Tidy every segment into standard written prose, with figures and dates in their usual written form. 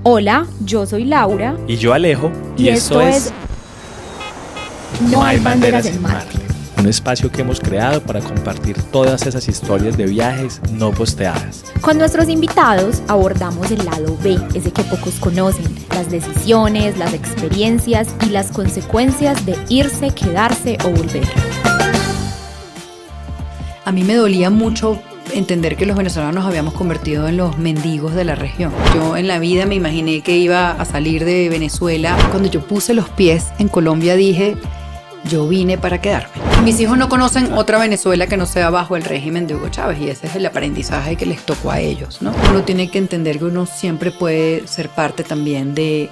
Hola, yo soy Laura. Y yo Alejo. Y esto es No hay banderas en Marte. Un espacio que hemos creado para compartir todas esas historias de viajes no posteadas. Con nuestros invitados abordamos el lado B, ese que pocos conocen, las decisiones, las experiencias y las consecuencias de irse, quedarse o volver. A mí me dolía mucho entender que los venezolanos nos habíamos convertido en los mendigos de la región. Yo en la vida me imaginé que iba a salir de Venezuela. Cuando yo puse los pies en Colombia dije, yo vine para quedarme. Mis hijos no conocen otra Venezuela que no sea bajo el régimen de Hugo Chávez y ese es el aprendizaje que les tocó a ellos, ¿no? Uno tiene que entender que uno siempre puede ser parte también del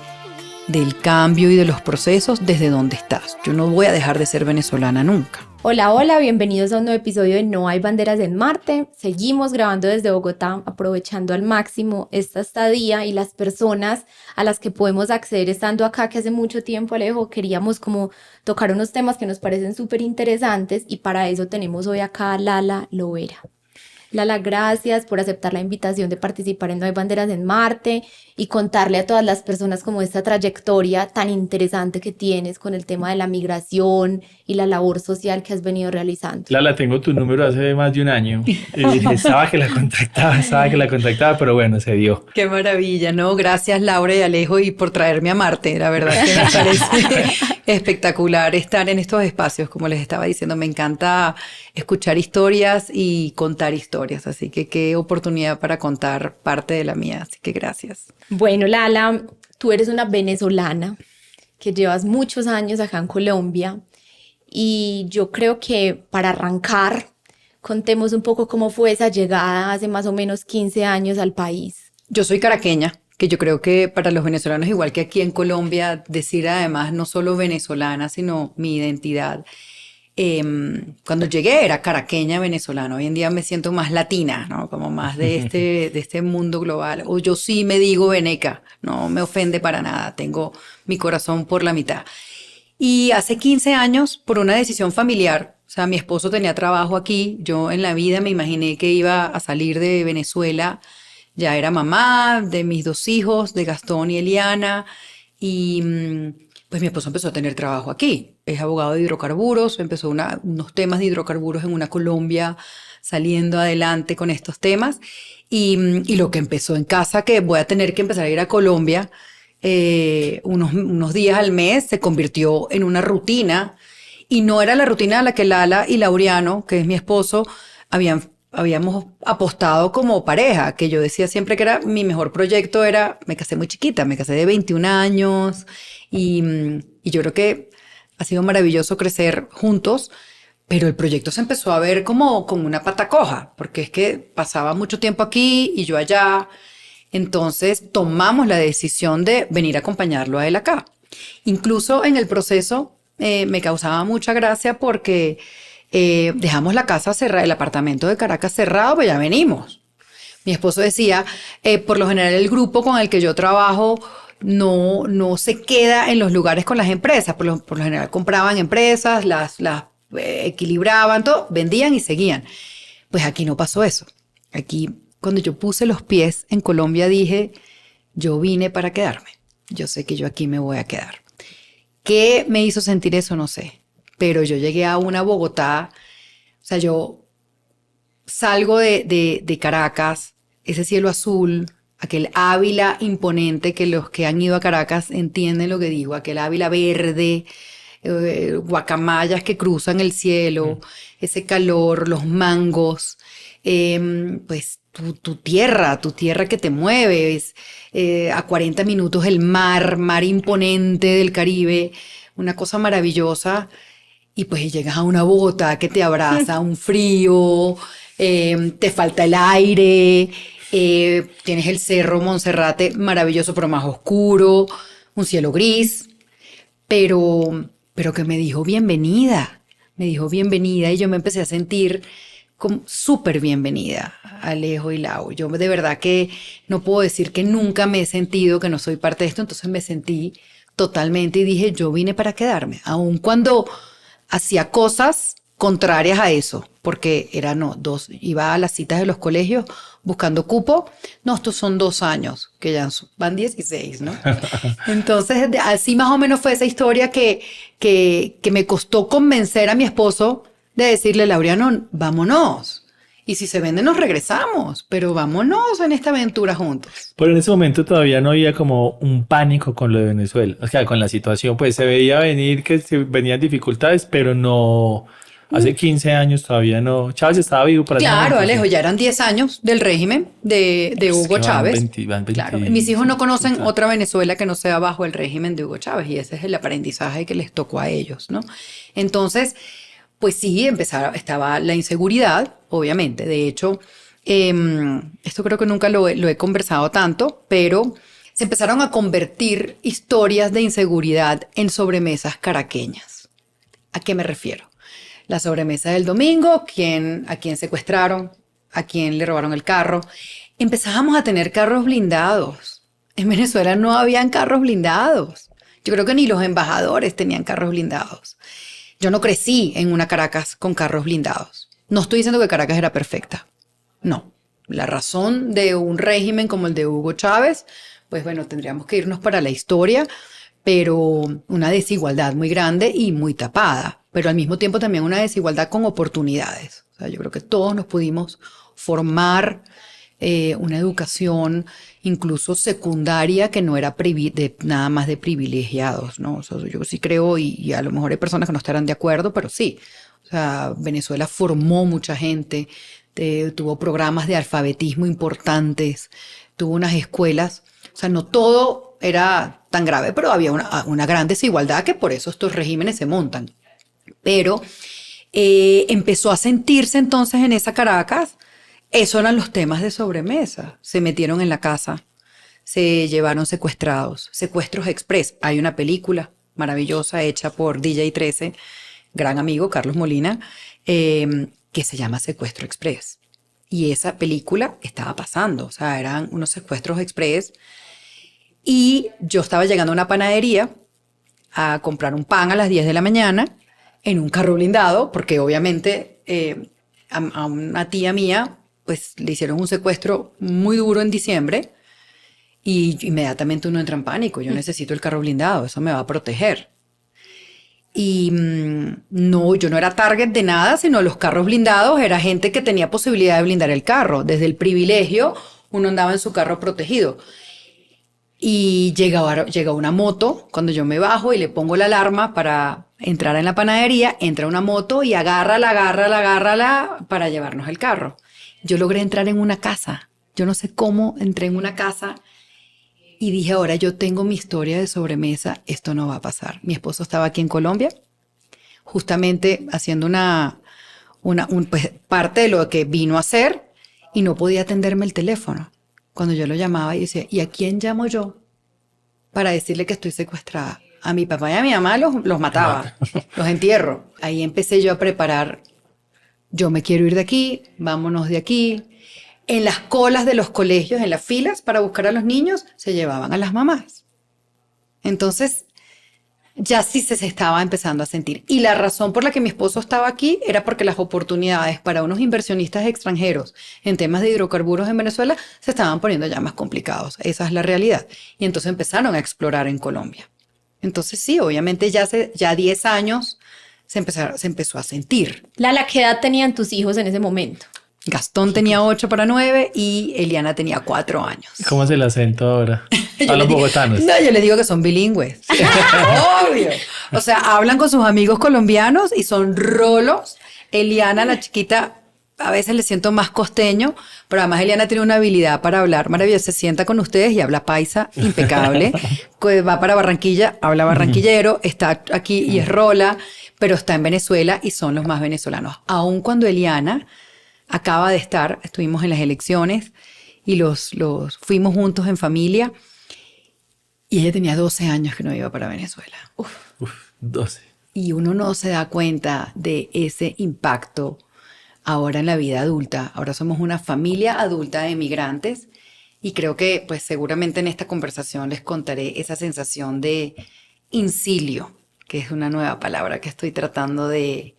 cambio y de los procesos desde donde estás. Yo no voy a dejar de ser venezolana nunca. Hola, bienvenidos a un nuevo episodio de No hay banderas en Marte. Seguimos grabando desde Bogotá, aprovechando al máximo esta estadía y las personas a las que podemos acceder estando acá, que hace mucho tiempo, Alejo, queríamos como tocar unos temas que nos parecen súper interesantes y para eso tenemos hoy acá a Lala Lovera. Lala, gracias por aceptar la invitación de participar en No hay banderas en Marte y contarle a todas las personas como esta trayectoria tan interesante que tienes con el tema de la migración y la labor social que has venido realizando. Lala, tengo tu número hace más de un año. Estaba que la contactaba, pero bueno, se dio. Qué maravilla, ¿no? Gracias Laura y Alejo y por traerme a Marte. La verdad que me parece espectacular estar en estos espacios, como les estaba diciendo. Me encanta escuchar historias y contar historias, así que qué oportunidad para contar parte de la mía, así que gracias. Bueno, Lala, tú eres una venezolana que llevas muchos años acá en Colombia y yo creo que para arrancar, contemos un poco cómo fue esa llegada hace más o menos 15 años al país. Yo soy caraqueña, que yo creo que para los venezolanos, igual que aquí en Colombia, decir además no solo venezolana, sino mi identidad. Cuando llegué era caraqueña venezolana, hoy en día me siento más latina, ¿no? Como más de este mundo global. O yo sí me digo veneca, no me ofende para nada, tengo mi corazón por la mitad. Y hace 15 años, por una decisión familiar, o sea, mi esposo tenía trabajo aquí, yo en la vida me imaginé que iba a salir de Venezuela, ya era mamá de mis 2 hijos, de Gastón y Eliana, y pues mi esposo empezó a tener trabajo aquí. Es abogado de hidrocarburos, empezó unos temas de hidrocarburos en una Colombia saliendo adelante con estos temas. Y lo que empezó en casa, que voy a tener que empezar a ir a Colombia unos días al mes, se convirtió en una rutina. Y no era la rutina a la que Lala y Laureano, que es mi esposo, habíamos apostado como pareja, que yo decía siempre que era mi mejor proyecto. Me casé muy chiquita, me casé de 21 años y yo creo que ha sido maravilloso crecer juntos, pero el proyecto se empezó a ver como una pata coja, porque es que pasaba mucho tiempo aquí y yo allá. Entonces tomamos la decisión de venir a acompañarlo a él acá. Incluso en el proceso me causaba mucha gracia porque dejamos la casa cerrada, el apartamento de Caracas cerrado, pues ya venimos. Mi esposo decía, por lo general el grupo con el que yo trabajo no se queda en los lugares con las empresas. Por lo general compraban empresas, las equilibraban, todo, vendían y seguían. Pues aquí no pasó eso. Aquí, cuando yo puse los pies en Colombia, dije, yo vine para quedarme. Yo sé que yo aquí me voy a quedar. ¿Qué me hizo sentir eso? No sé. Pero yo llegué a una Bogotá, o sea, yo salgo de Caracas, ese cielo azul, aquel Ávila imponente que los que han ido a Caracas entienden lo que digo, aquel Ávila verde, guacamayas que cruzan el cielo, ese calor, los mangos, pues tu tierra que te mueves, a 40 minutos el mar imponente del Caribe, una cosa maravillosa. Y pues llegas a una Bogotá que te abraza, un frío, te falta el aire, tienes el cerro Monserrate maravilloso pero más oscuro, un cielo gris, pero que me dijo bienvenida y yo me empecé a sentir como súper bienvenida, Alejo y Lau. Yo de verdad que no puedo decir que nunca me he sentido que no soy parte de esto, entonces me sentí totalmente y dije yo vine para quedarme, aun cuando hacía cosas contrarias a eso, porque iba a las citas de los colegios buscando cupo. No, estos son 2 años, que ya van 16, ¿no? Entonces, así más o menos fue esa historia que me costó convencer a mi esposo de decirle, Laureano, vámonos. Y si se vende, nos regresamos, pero vámonos en esta aventura juntos. Pero en ese momento todavía no había como un pánico con lo de Venezuela. O sea, con la situación, pues se veía venir que se venían dificultades, pero no. Hace 15 años todavía no. Chávez estaba vivo para ese Claro, momento, Alejo, sí. ya eran 10 años del régimen de Es Hugo que Chávez. van 20, Claro, mis hijos no conocen claro. otra Venezuela que no sea bajo el régimen de Hugo Chávez, y ese es el aprendizaje que les tocó a ellos, ¿no? Entonces, pues sí, estaba la inseguridad, obviamente. De hecho, esto creo que nunca lo he conversado tanto, pero se empezaron a convertir historias de inseguridad en sobremesas caraqueñas. ¿A qué me refiero? La sobremesa del domingo, a quién secuestraron, a quién le robaron el carro. Empezábamos a tener carros blindados. En Venezuela no habían carros blindados. Yo creo que ni los embajadores tenían carros blindados. Yo no crecí en una Caracas con carros blindados. No estoy diciendo que Caracas era perfecta. No. La razón de un régimen como el de Hugo Chávez, pues bueno, tendríamos que irnos para la historia, pero una desigualdad muy grande y muy tapada, pero al mismo tiempo también una desigualdad con oportunidades. O sea, yo creo que todos nos pudimos formar una educación incluso secundaria que no era nada más de privilegiados, ¿no? O sea, yo sí creo, y a lo mejor hay personas que no estarán de acuerdo, pero sí. O sea, Venezuela formó mucha gente, tuvo programas de alfabetismo importantes, tuvo unas escuelas. O sea, no todo era tan grave, pero había una gran desigualdad, que por eso estos regímenes se montan. Pero empezó a sentirse entonces en esa Caracas. Esos eran los temas de sobremesa. Se metieron en la casa, se llevaron secuestrados, secuestros express. Hay una película maravillosa hecha por DJ 13, gran amigo Carlos Molina, que se llama Secuestro Express. Y esa película estaba pasando, o sea, eran unos secuestros express. Y yo estaba llegando a una panadería a comprar un pan a las 10 de la mañana en un carro blindado, porque obviamente a una tía mía pues le hicieron un secuestro muy duro en diciembre, y inmediatamente uno entra en pánico. Yo necesito el carro blindado, eso me va a proteger. Y no, yo no era target de nada, sino los carros blindados era gente que tenía posibilidad de blindar el carro. Desde el privilegio uno andaba en su carro protegido. Y llega una moto, cuando yo me bajo y le pongo la alarma para entrar en la panadería, entra una moto y agárrala para llevarnos el carro. Yo logré entrar en una casa. Yo no sé cómo entré en una casa y dije, ahora yo tengo mi historia de sobremesa, esto no va a pasar. Mi esposo estaba aquí en Colombia, justamente haciendo pues, parte de lo que vino a hacer, y no podía atenderme el teléfono. Cuando yo lo llamaba y decía, ¿y a quién llamo yo para decirle que estoy secuestrada? A mi papá y a mi mamá los mataba, los entierro. Ahí empecé yo a preparar, yo me quiero ir de aquí, vámonos de aquí. En las colas de los colegios, en las filas para buscar a los niños, se llevaban a las mamás. Entonces, ya sí se estaba empezando a sentir. Y la razón por la que mi esposo estaba aquí era porque las oportunidades para unos inversionistas extranjeros en temas de hidrocarburos en Venezuela se estaban poniendo ya más complicados. Esa es la realidad. Y entonces empezaron a explorar en Colombia. Entonces sí, obviamente ya 10 años se empezó a sentir. Lala, ¿qué edad tenían tus hijos en ese momento? Gastón tenía 8 para 9 y Eliana tenía 4 años. ¿Cómo es el acento ahora? Yo A los les digo- bogotanos. No, yo les digo que son bilingües. Obvio. O sea, hablan con sus amigos colombianos y son rolos. Eliana, la chiquita, a veces le siento más costeño, pero además Eliana tiene una habilidad para hablar maravillosa. Se sienta con ustedes y habla paisa, impecable. Va para Barranquilla, habla barranquillero, está aquí y es rola, pero está en Venezuela y son los más venezolanos. Aun cuando Eliana acaba de estuvimos en las elecciones y los fuimos juntos en familia, y ella tenía 12 años que no iba para Venezuela. Uf, 12. Y uno no se da cuenta de ese impacto ahora en la vida adulta. Ahora somos una familia adulta de migrantes, y creo que pues seguramente en esta conversación les contaré esa sensación de incilio, que es una nueva palabra que estoy tratando de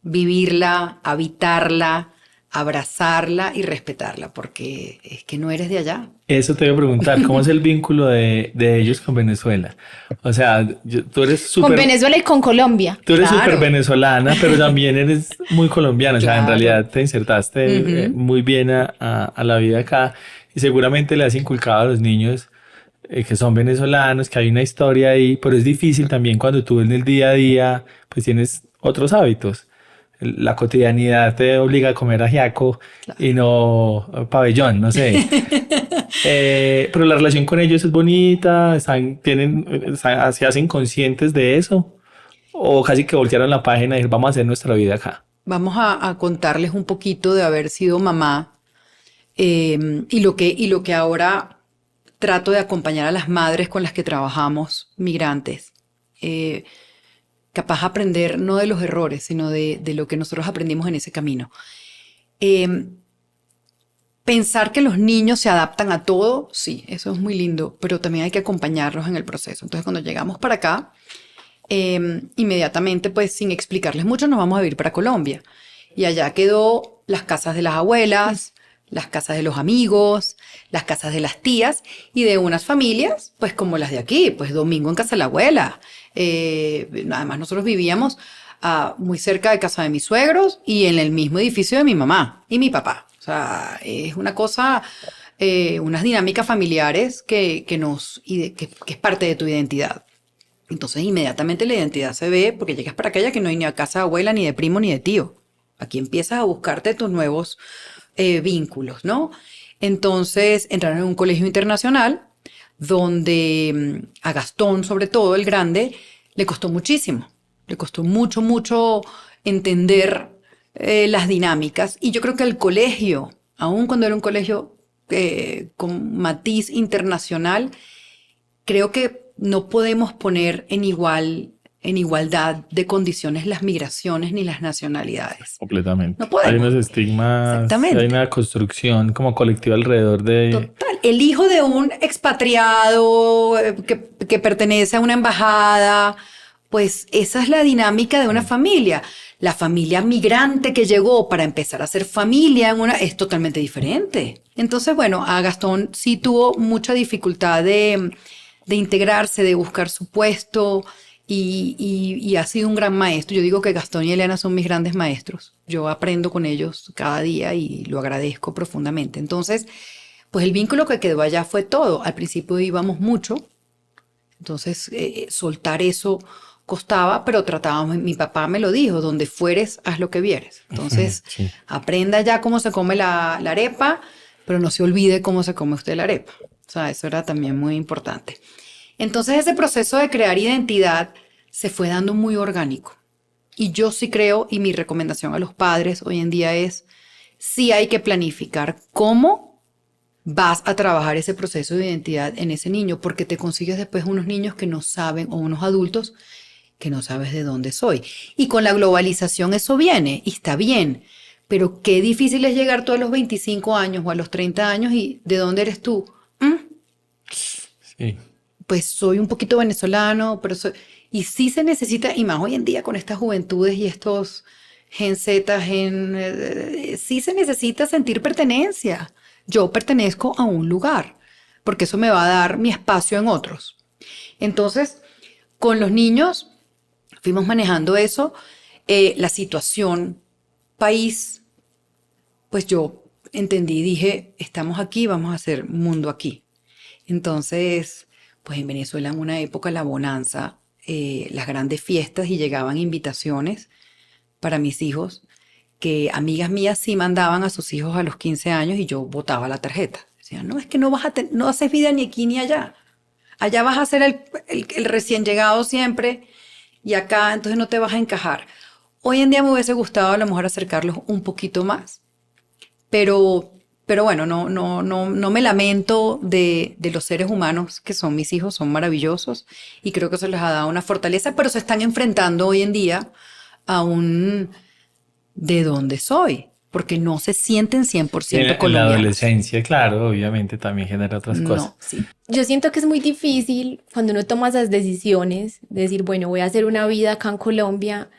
vivirla, habitarla, abrazarla y respetarla, porque es que no eres de allá. Eso te iba a preguntar, ¿cómo es el vínculo de ellos con Venezuela? O sea, tú eres Con súper... Venezuela y con Colombia. Tú eres Claro. súper venezolana, pero también eres muy colombiana. O sea, en Claro. realidad te insertaste muy bien a la vida acá y seguramente le has inculcado a los niños que son venezolanos, que hay una historia ahí, pero es difícil también cuando tú en el día a día pues tienes otros hábitos. La cotidianidad te obliga a comer ajiaco y no pabellón, no sé. Pero la relación con ellos es bonita, se hacen conscientes de eso. O casi que voltearon la página y dijeron, vamos a hacer nuestra vida acá. Vamos a contarles un poquito de haber sido mamá y lo que ahora trato de acompañar a las madres con las que trabajamos, migrantes. Capaz aprender no de los errores, sino de lo que nosotros aprendimos en ese camino. Pensar que los niños se adaptan a todo, sí, eso es muy lindo, pero también hay que acompañarlos en el proceso. Entonces, cuando llegamos para acá, inmediatamente, pues sin explicarles mucho, nos vamos a vivir para Colombia. Y allá quedó las casas de las abuelas, las casas de los amigos, las casas de las tías y de unas familias, pues como las de aquí, pues domingo en casa de la abuela. Además, nosotros vivíamos muy cerca de casa de mis suegros y en el mismo edificio de mi mamá y mi papá. O sea, es una cosa, unas dinámicas familiares que es parte de tu identidad. Entonces, inmediatamente la identidad se ve porque llegas para aquella que no hay ni a casa de abuela, ni de primo, ni de tío. Aquí empiezas a buscarte tus nuevos vínculos, ¿no? Entonces, entraron en un colegio internacional donde a Gastón, sobre todo, el grande, le costó muchísimo. Le costó mucho, mucho entender las dinámicas. Y yo creo que el colegio, aun cuando era un colegio con matiz internacional, creo que no podemos poner en igualdad de condiciones las migraciones ni las nacionalidades. Completamente. No podemos. Hay unos estigmas, Exactamente. hay una construcción como colectiva alrededor de... Total. El hijo de un expatriado que pertenece a una embajada, pues esa es la dinámica de una familia. La familia migrante que llegó para empezar a hacer familia es totalmente diferente. Entonces, bueno, a Gastón sí tuvo mucha dificultad de integrarse, de buscar su puesto y ha sido un gran maestro. Yo digo que Gastón y Elena son mis grandes maestros. Yo aprendo con ellos cada día y lo agradezco profundamente. Entonces, pues el vínculo que quedó allá fue todo. Al principio íbamos mucho, entonces soltar eso costaba, pero tratábamos, mi papá me lo dijo, donde fueres, haz lo que vieres. Entonces, Sí. aprenda ya cómo se come la arepa, pero no se olvide cómo se come usted la arepa. O sea, eso era también muy importante. Entonces, ese proceso de crear identidad se fue dando muy orgánico. Y yo sí creo, y mi recomendación a los padres hoy en día es, sí hay que planificar cómo vas a trabajar ese proceso de identidad en ese niño, porque te consigues después unos niños que no saben, o unos adultos que no sabes de dónde soy. Y con la globalización eso viene, y está bien, pero qué difícil es llegar tú a los 25 años o a los 30 años y ¿de dónde eres tú? Sí. Pues soy un poquito venezolano, pero soy... Y sí se necesita, y más hoy en día con estas juventudes y estos Gen Z, sí se necesita sentir pertenencia. Yo pertenezco a un lugar, porque eso me va a dar mi espacio en otros. Entonces, con los niños fuimos manejando eso, la situación país, pues yo entendí, dije, estamos aquí, vamos a hacer mundo aquí. Entonces, pues en Venezuela en una época la bonanza, las grandes fiestas y llegaban invitaciones para mis hijos, que amigas mías sí mandaban a sus hijos a los 15 años y yo botaba la tarjeta. Decían, no, es que no haces vida ni aquí ni allá. Allá vas a ser el recién llegado siempre y acá entonces no te vas a encajar. Hoy en día me hubiese gustado a lo mejor acercarlos un poquito más, pero bueno, no me lamento de los seres humanos que son mis hijos, son maravillosos y creo que eso les ha dado una fortaleza, pero se están enfrentando hoy en día a un ¿de dónde soy? Porque no se sienten 100% En la colombianos. adolescencia, claro, obviamente también genera otras cosas. No, sí. Yo siento que es muy difícil cuando uno toma esas decisiones, de decir, bueno, voy a hacer una vida acá en Colombia,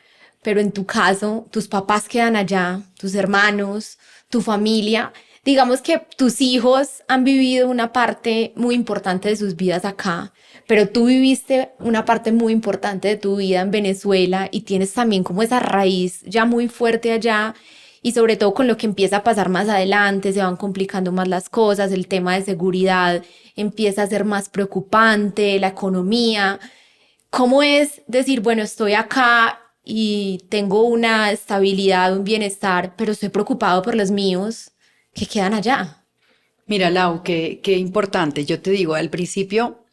pero en tu caso, tus papás quedan allá, tus hermanos, tu familia. Digamos que tus hijos han vivido una parte muy importante de sus vidas acá, pero tú viviste una parte muy importante de tu vida en Venezuela y tienes también como esa raíz ya muy fuerte allá y sobre todo con lo que empieza a pasar más adelante, se van complicando más las cosas, el tema de seguridad empieza a ser más preocupante, la economía. ¿Cómo es decir, bueno, estoy acá y tengo una estabilidad, un bienestar, pero estoy preocupado por los míos que quedan allá? Mira, Lau, qué importante. Yo te digo, al principio,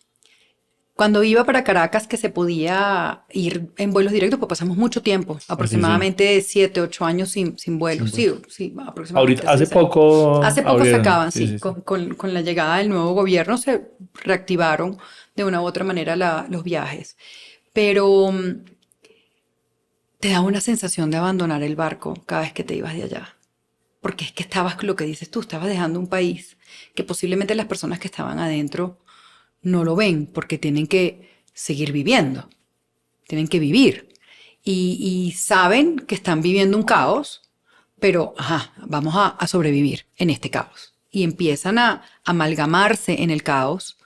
cuando iba para Caracas, que se podía ir en vuelos directos, pues pasamos mucho tiempo, aproximadamente 7, 8 años sin vuelos. Sí, aproximadamente. Ahorita, hace 6 años. poco Hace poco se abrieron. acaban, Sí, sí. sí, sí. Con la llegada del nuevo gobierno se reactivaron de una u otra manera los viajes. Pero te da una sensación de abandonar el barco cada vez que te ibas de allá. Porque es que estabas, lo que dices tú, estabas dejando un país que posiblemente las personas que estaban adentro no lo ven porque tienen que seguir viviendo, tienen que vivir y saben que están viviendo un caos, pero vamos a sobrevivir en este caos. Y empiezan a amalgamarse en el caos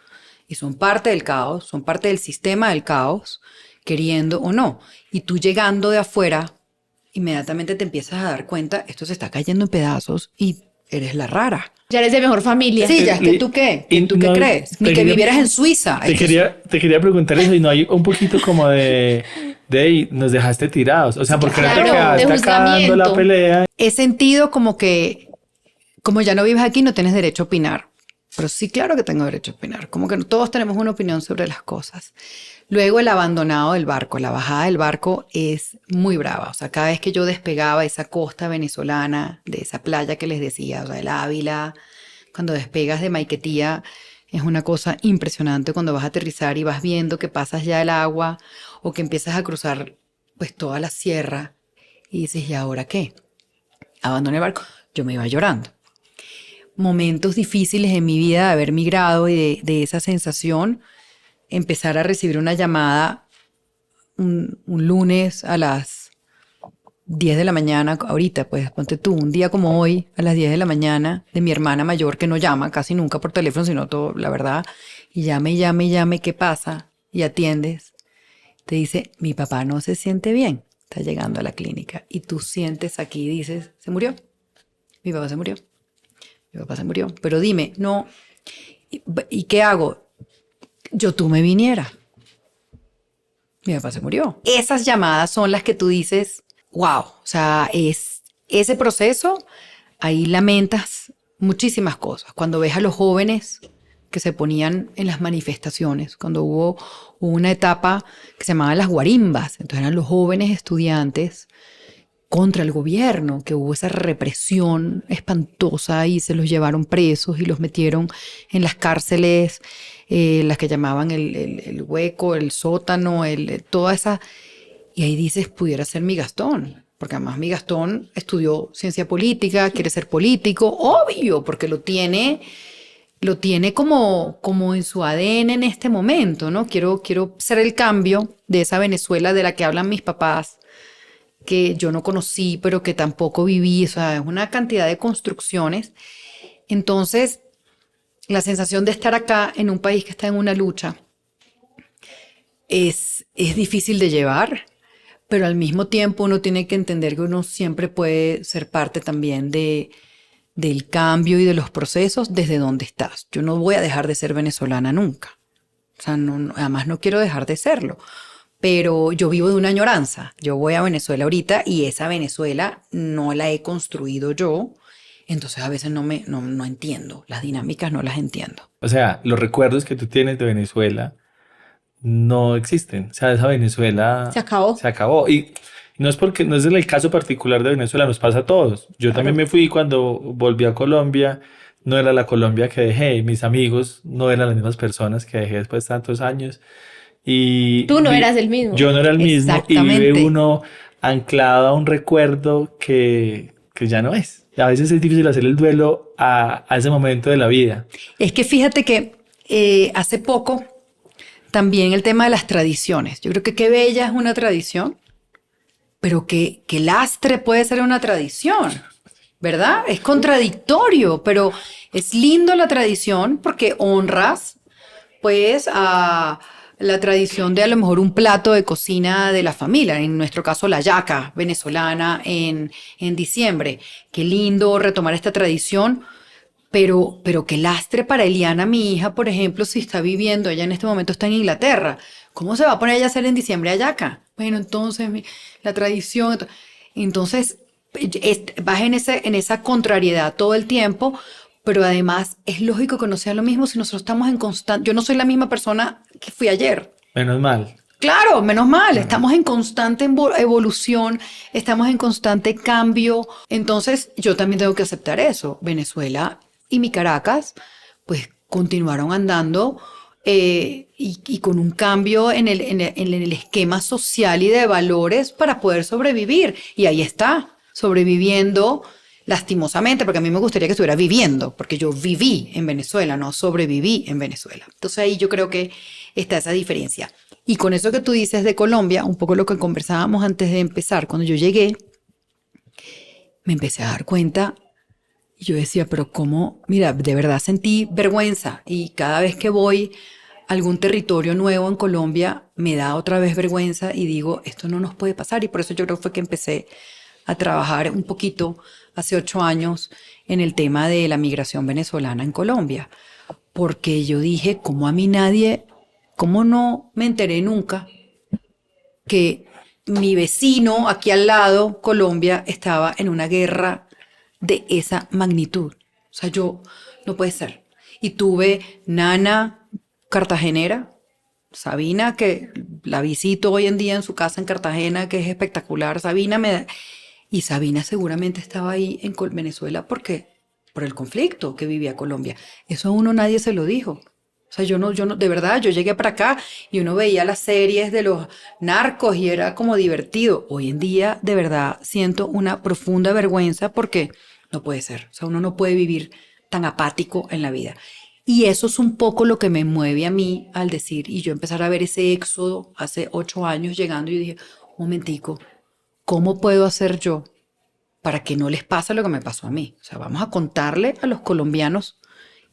y son parte del caos, son parte del sistema del caos, queriendo o no. Y tú llegando de afuera, inmediatamente te empiezas a dar cuenta, esto se está cayendo en pedazos y eres la rara. Ya eres de mejor familia. Sí, ya es que tú qué, ¿tú qué crees? Ni que vivieras en Suiza. Te quería preguntar eso y no hay un poquito como de nos dejaste tirados. O sea, porque Claro, no te quedaste de acá dando la juzgamiento. pelea. He sentido como que, como ya no vives aquí, no tienes derecho a opinar. Pero sí, claro que tengo derecho a opinar. Como que todos tenemos una opinión sobre las cosas. Luego el abandonado del barco, la bajada del barco es muy brava. O sea, cada vez que yo despegaba esa costa venezolana, de esa playa que les decía, o sea, el Ávila, cuando despegas de Maiquetía, es una cosa impresionante cuando vas a aterrizar y vas viendo que pasas ya el agua o que empiezas a cruzar pues toda la sierra y dices, ¿y ahora qué? Abandoné el barco. Yo me iba llorando. Momentos difíciles en mi vida de haber migrado y de esa sensación, empezar a recibir una llamada un lunes a las 10 de la mañana, ahorita pues ponte tú, un día como hoy, a las 10 de la mañana, de mi hermana mayor que no llama casi nunca por teléfono, sino todo, la verdad, y llame, ¿qué pasa? Y atiendes, te dice, mi papá no se siente bien, está llegando a la clínica, y tú sientes aquí y dices, ¿se murió? Mi papá se murió. Mi papá se murió. Pero dime, no, ¿y qué hago? Tú me viniera. Mi papá se murió. Esas llamadas son las que tú dices, wow, o sea, es ese proceso, ahí lamentas muchísimas cosas. Cuando ves a los jóvenes que se ponían en las manifestaciones, cuando hubo una etapa que se llamaba las guarimbas, entonces eran los jóvenes estudiantes contra el gobierno, que hubo esa represión espantosa y se los llevaron presos y los metieron en las cárceles, las que llamaban el hueco, el sótano, toda esa... Y ahí dices, pudiera ser mi Gastón, porque además mi Gastón estudió ciencia política, quiere ser político, obvio, porque lo tiene como en su ADN en este momento, ¿no? Quiero ser el cambio de esa Venezuela de la que hablan mis papás, que yo no conocí, pero que tampoco viví, o sea, es una cantidad de construcciones. Entonces, la sensación de estar acá en un país que está en una lucha es difícil de llevar, pero al mismo tiempo uno tiene que entender que uno siempre puede ser parte también del cambio y de los procesos desde donde estás. Yo no voy a dejar de ser venezolana nunca. O sea, además no quiero dejar de serlo. Pero yo vivo de una añoranza. Yo voy a Venezuela ahorita y esa Venezuela no la he construido yo. Entonces a veces no entiendo. Las dinámicas no las entiendo. O sea, los recuerdos que tú tienes de Venezuela no existen. O sea, esa Venezuela Se acabó. se acabó. Y no es el caso particular de Venezuela, nos pasa a todos. Yo también me fui cuando volví a Colombia. No era la Colombia que dejé. Mis amigos no eran las mismas personas que dejé después de tantos años. Y Tú no eras el mismo. Yo no era el mismo. Y Exactamente. vive uno anclado a un recuerdo que ya no es. Y a veces es difícil hacer el duelo a ese momento de la vida. Es que fíjate que hace poco también el tema de las tradiciones. Yo creo que qué bella es una tradición, pero qué lastre puede ser una tradición, ¿verdad? Es contradictorio, pero es lindo la tradición porque honras, pues, a la tradición de a lo mejor un plato de cocina de la familia, en nuestro caso la yaca venezolana en diciembre. Qué lindo retomar esta tradición, pero qué lastre para Eliana, mi hija, por ejemplo, si está viviendo, ella en este momento está en Inglaterra. ¿Cómo se va a poner ella a hacer en diciembre hallaca? Bueno, entonces la tradición. Entonces, vas en esa contrariedad todo el tiempo, pero además es lógico que no sea lo mismo si nosotros estamos en constante. Yo no soy la misma persona que fui ayer. Menos mal. Claro, menos mal, estamos en constante evolución, estamos en constante cambio, entonces yo también tengo que aceptar eso. Venezuela y mi Caracas, pues continuaron andando y con un cambio en el esquema social y de valores para poder sobrevivir. Y ahí está, sobreviviendo lastimosamente, porque a mí me gustaría que estuviera viviendo, porque yo viví en Venezuela, no sobreviví en Venezuela. Entonces ahí yo creo que está esa diferencia. Y con eso que tú dices de Colombia, un poco lo que conversábamos antes de empezar, cuando yo llegué, me empecé a dar cuenta y yo decía, pero cómo, mira, de verdad sentí vergüenza y cada vez que voy a algún territorio nuevo en Colombia, me da otra vez vergüenza y digo, esto no nos puede pasar. Y por eso yo creo que fue que empecé a trabajar un poquito hace 8 años en el tema de la migración venezolana en Colombia. Porque yo dije, ¿cómo a mí nadie, cómo no me enteré nunca que mi vecino aquí al lado, Colombia, estaba en una guerra de esa magnitud? O sea, yo, no puede ser. Y tuve nana cartagenera, Sabina, que la visito hoy en día en su casa en Cartagena, que es espectacular. Y Sabina seguramente estaba ahí en Venezuela por el conflicto que vivía Colombia. Eso a uno nadie se lo dijo. O sea, yo no, de verdad, yo llegué para acá y uno veía las series de los narcos y era como divertido. Hoy en día, de verdad, siento una profunda vergüenza porque no puede ser. O sea, uno no puede vivir tan apático en la vida. Y eso es un poco lo que me mueve a mí al decir, y yo empezar a ver ese éxodo hace 8 años llegando y dije, un momentico, ¿cómo puedo hacer yo para que no les pase lo que me pasó a mí? O sea, vamos a contarle a los colombianos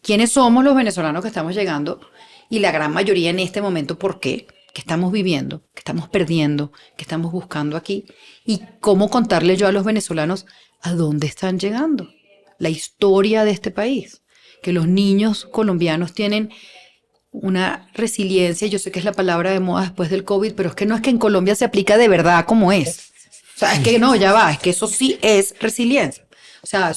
quiénes somos los venezolanos que estamos llegando y la gran mayoría en este momento por qué, que estamos viviendo, que estamos perdiendo, que estamos buscando aquí y cómo contarle yo a los venezolanos a dónde están llegando, la historia de este país, que los niños colombianos tienen una resiliencia, yo sé que es la palabra de moda después del COVID, pero es que no es que en Colombia se aplica de verdad como es. O sea, es que no, ya va, es que eso sí es resiliencia. O sea,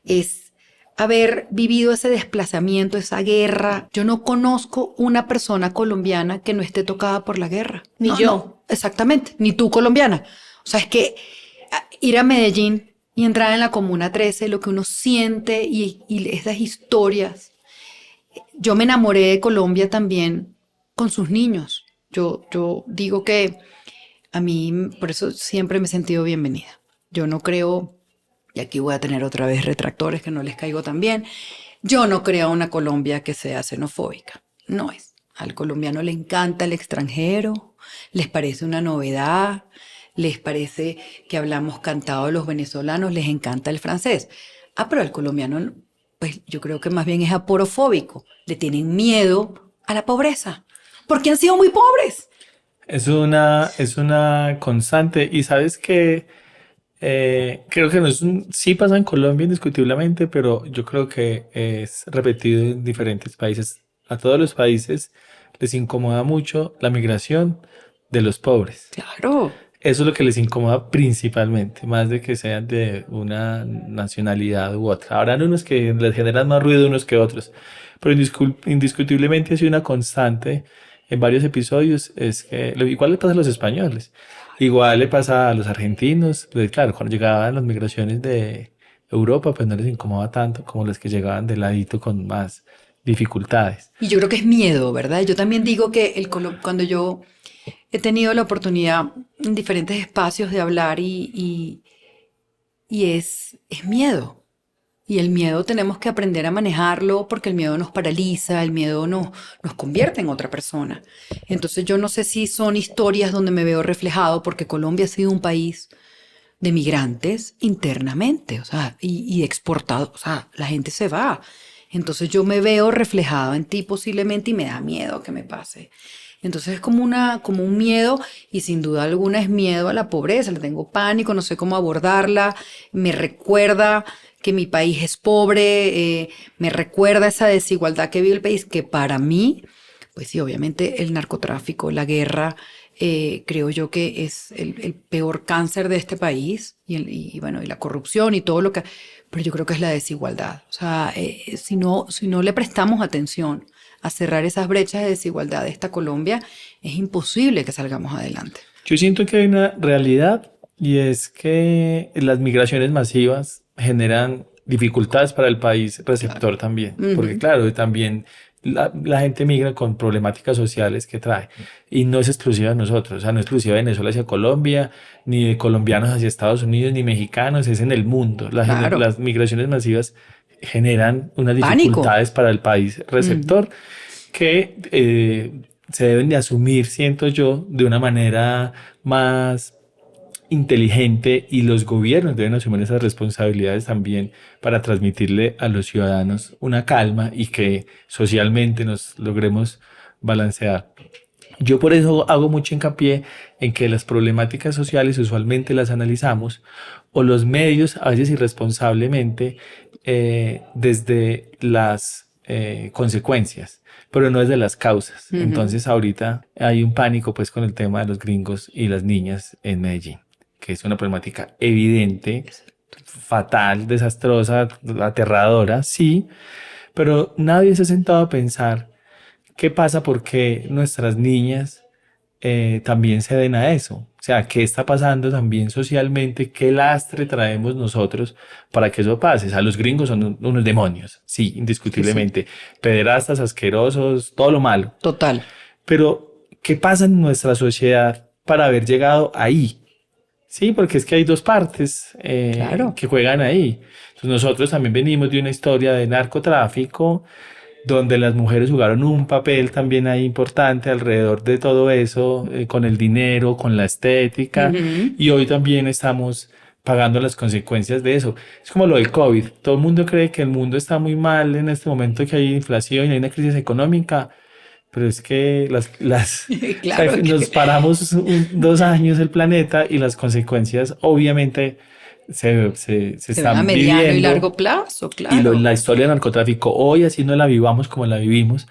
es haber vivido ese desplazamiento, esa guerra. Yo no conozco una persona colombiana que no esté tocada por la guerra. Ni No, yo. no, exactamente, ni tú colombiana. O sea, es que ir a Medellín y entrar en la Comuna 13, lo que uno siente y esas historias. Yo me enamoré de Colombia también con sus niños. Yo digo que a mí, por eso siempre me he sentido bienvenida. Yo no creo, y aquí voy a tener otra vez retractores que no les caigo tan bien, yo no creo una Colombia que sea xenofóbica. No es. Al colombiano le encanta el extranjero, les parece una novedad, les parece que hablamos cantado los venezolanos, les encanta el francés. Pero al colombiano, pues yo creo que más bien es aporofóbico. Le tienen miedo a la pobreza, porque han sido muy pobres. Es una constante. Y sabes que creo que no es sí pasa en Colombia indiscutiblemente, pero yo creo que es repetido en diferentes países. A todos los países les incomoda mucho la migración de los pobres. Claro. Eso es lo que les incomoda principalmente, más de que sean de una nacionalidad u otra. Habrán unos que les generan más ruido unos que otros, pero indiscutiblemente ha sido una constante en varios episodios. Es que igual le pasa a los españoles, igual le pasa a los argentinos. Pues, claro, cuando llegaban las migraciones de Europa, pues no les incomodaba tanto como los que llegaban de ladito con más dificultades. Y yo creo que es miedo, ¿verdad? Yo también digo que cuando yo he tenido la oportunidad en diferentes espacios de hablar y es miedo. Y el miedo tenemos que aprender a manejarlo porque el miedo nos paraliza, el miedo nos convierte en otra persona. Entonces yo no sé si son historias donde me veo reflejado porque Colombia ha sido un país de migrantes internamente, o sea, y exportados, o sea, la gente se va. Entonces yo me veo reflejado en ti posiblemente y me da miedo que me pase. Entonces es como un miedo y sin duda alguna es miedo a la pobreza, le tengo pánico, no sé cómo abordarla, me recuerda que mi país es pobre, me recuerda esa desigualdad que vive el país, que para mí, pues sí, obviamente el narcotráfico, la guerra, creo yo que es el peor cáncer de este país y bueno, y la corrupción y todo lo que... Pero yo creo que es la desigualdad. O sea, si no le prestamos atención a cerrar esas brechas de desigualdad de esta Colombia, es imposible que salgamos adelante. Yo siento que hay una realidad y es que las migraciones masivas generan dificultades para el país receptor también, porque claro, también la gente migra con problemáticas sociales que trae y no es exclusiva de nosotros, o sea, no es exclusiva de Venezuela hacia Colombia, ni de colombianos hacia Estados Unidos, ni mexicanos, es en el mundo. Claro. Las migraciones masivas generan unas Pánico. dificultades para el país receptor que se deben de asumir, siento yo, de una manera más inteligente y los gobiernos deben asumir esas responsabilidades también para transmitirle a los ciudadanos una calma y que socialmente nos logremos balancear. Yo por eso hago mucho hincapié en que las problemáticas sociales usualmente las analizamos o los medios a veces irresponsablemente desde las consecuencias, pero no desde las causas. Entonces ahorita hay un pánico pues con el tema de los gringos y las niñas en Medellín, que es una problemática evidente, fatal, desastrosa, aterradora, sí, pero nadie se ha sentado a pensar qué pasa porque nuestras niñas también ceden a eso. O sea, qué está pasando también socialmente, qué lastre traemos nosotros para que eso pase. O sea, los gringos son unos demonios, sí, indiscutiblemente. Sí. Pederastas, asquerosos, todo lo malo. Total. Pero, ¿qué pasa en nuestra sociedad para haber llegado ahí? Sí, porque es que hay dos partes claro. que juegan ahí. Entonces nosotros también venimos de una historia de narcotráfico, donde las mujeres jugaron un papel también ahí importante alrededor de todo eso, con el dinero, con la estética, y hoy también estamos pagando las consecuencias de eso. Es como lo del COVID. Todo el mundo cree que el mundo está muy mal en este momento, que hay inflación y hay una crisis económica. Pero es que claro, o sea, nos paramos 2 años el planeta y las consecuencias obviamente se están a mediano viviendo. Y largo plazo, claro. Y la historia del narcotráfico hoy así no la vivamos como la vivimos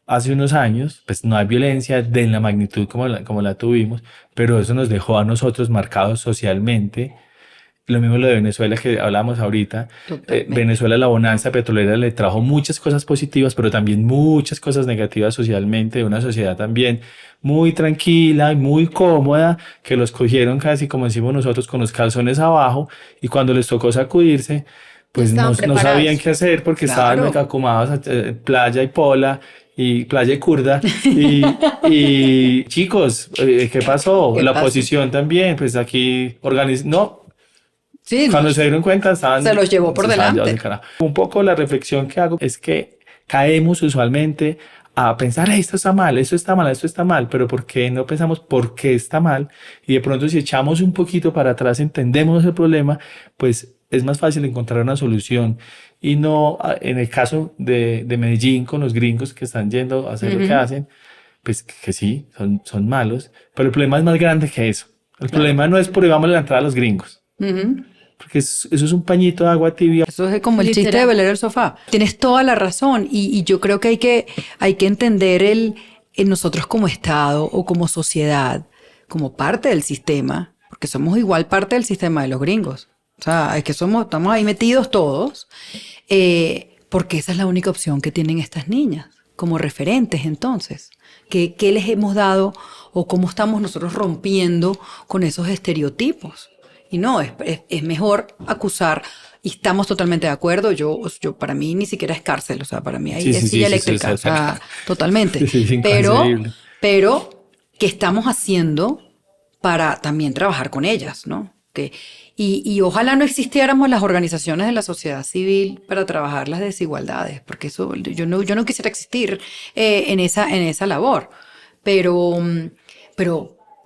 hace unos años, pues no hay violencia de la magnitud como la tuvimos, pero eso nos dejó a nosotros marcados socialmente. Lo mismo lo de Venezuela que hablábamos ahorita. Venezuela, la bonanza petrolera le trajo muchas cosas positivas, pero también muchas cosas negativas socialmente, una sociedad también muy tranquila y muy cómoda, que los cogieron casi como decimos nosotros con los calzones abajo y cuando les tocó sacudirse, pues no sabían qué hacer porque estaban acacumados a playa y pola y playa y curda y chicos, ¿qué pasó? La oposición también, pues aquí no. Sí, cuando se dieron cuenta se los llevó por delante. Un poco la reflexión que hago es que caemos usualmente a pensar, esto está mal, esto está mal, esto está mal, pero ¿por qué no pensamos por qué está mal? Y de pronto si echamos un poquito para atrás, entendemos el problema, pues es más fácil encontrar una solución. Y no, en el caso de Medellín con los gringos que están yendo a hacer lo que hacen, pues que sí, son malos, pero el problema es más grande que eso. El problema no es por vamos a la entrada a los gringos. Porque eso es un pañito de agua tibia. Eso es como el chiste de velar el sofá. Tienes toda la razón y yo creo que hay que entender el nosotros como Estado o como sociedad, como parte del sistema, porque somos igual parte del sistema de los gringos. O sea, es que estamos ahí metidos todos, porque esa es la única opción que tienen estas niñas como referentes entonces. ¿Qué les hemos dado o cómo estamos nosotros rompiendo con esos estereotipos? Y no, es mejor acusar, y estamos totalmente de acuerdo, yo para mí ni siquiera es cárcel, o sea, para mí es silla eléctrica, o sea, totalmente. Pero, ¿qué estamos haciendo para también trabajar con ellas, no? Y ojalá no existiéramos las organizaciones de la sociedad civil para trabajar las desigualdades, porque eso, yo no quisiera existir en esa labor. Pero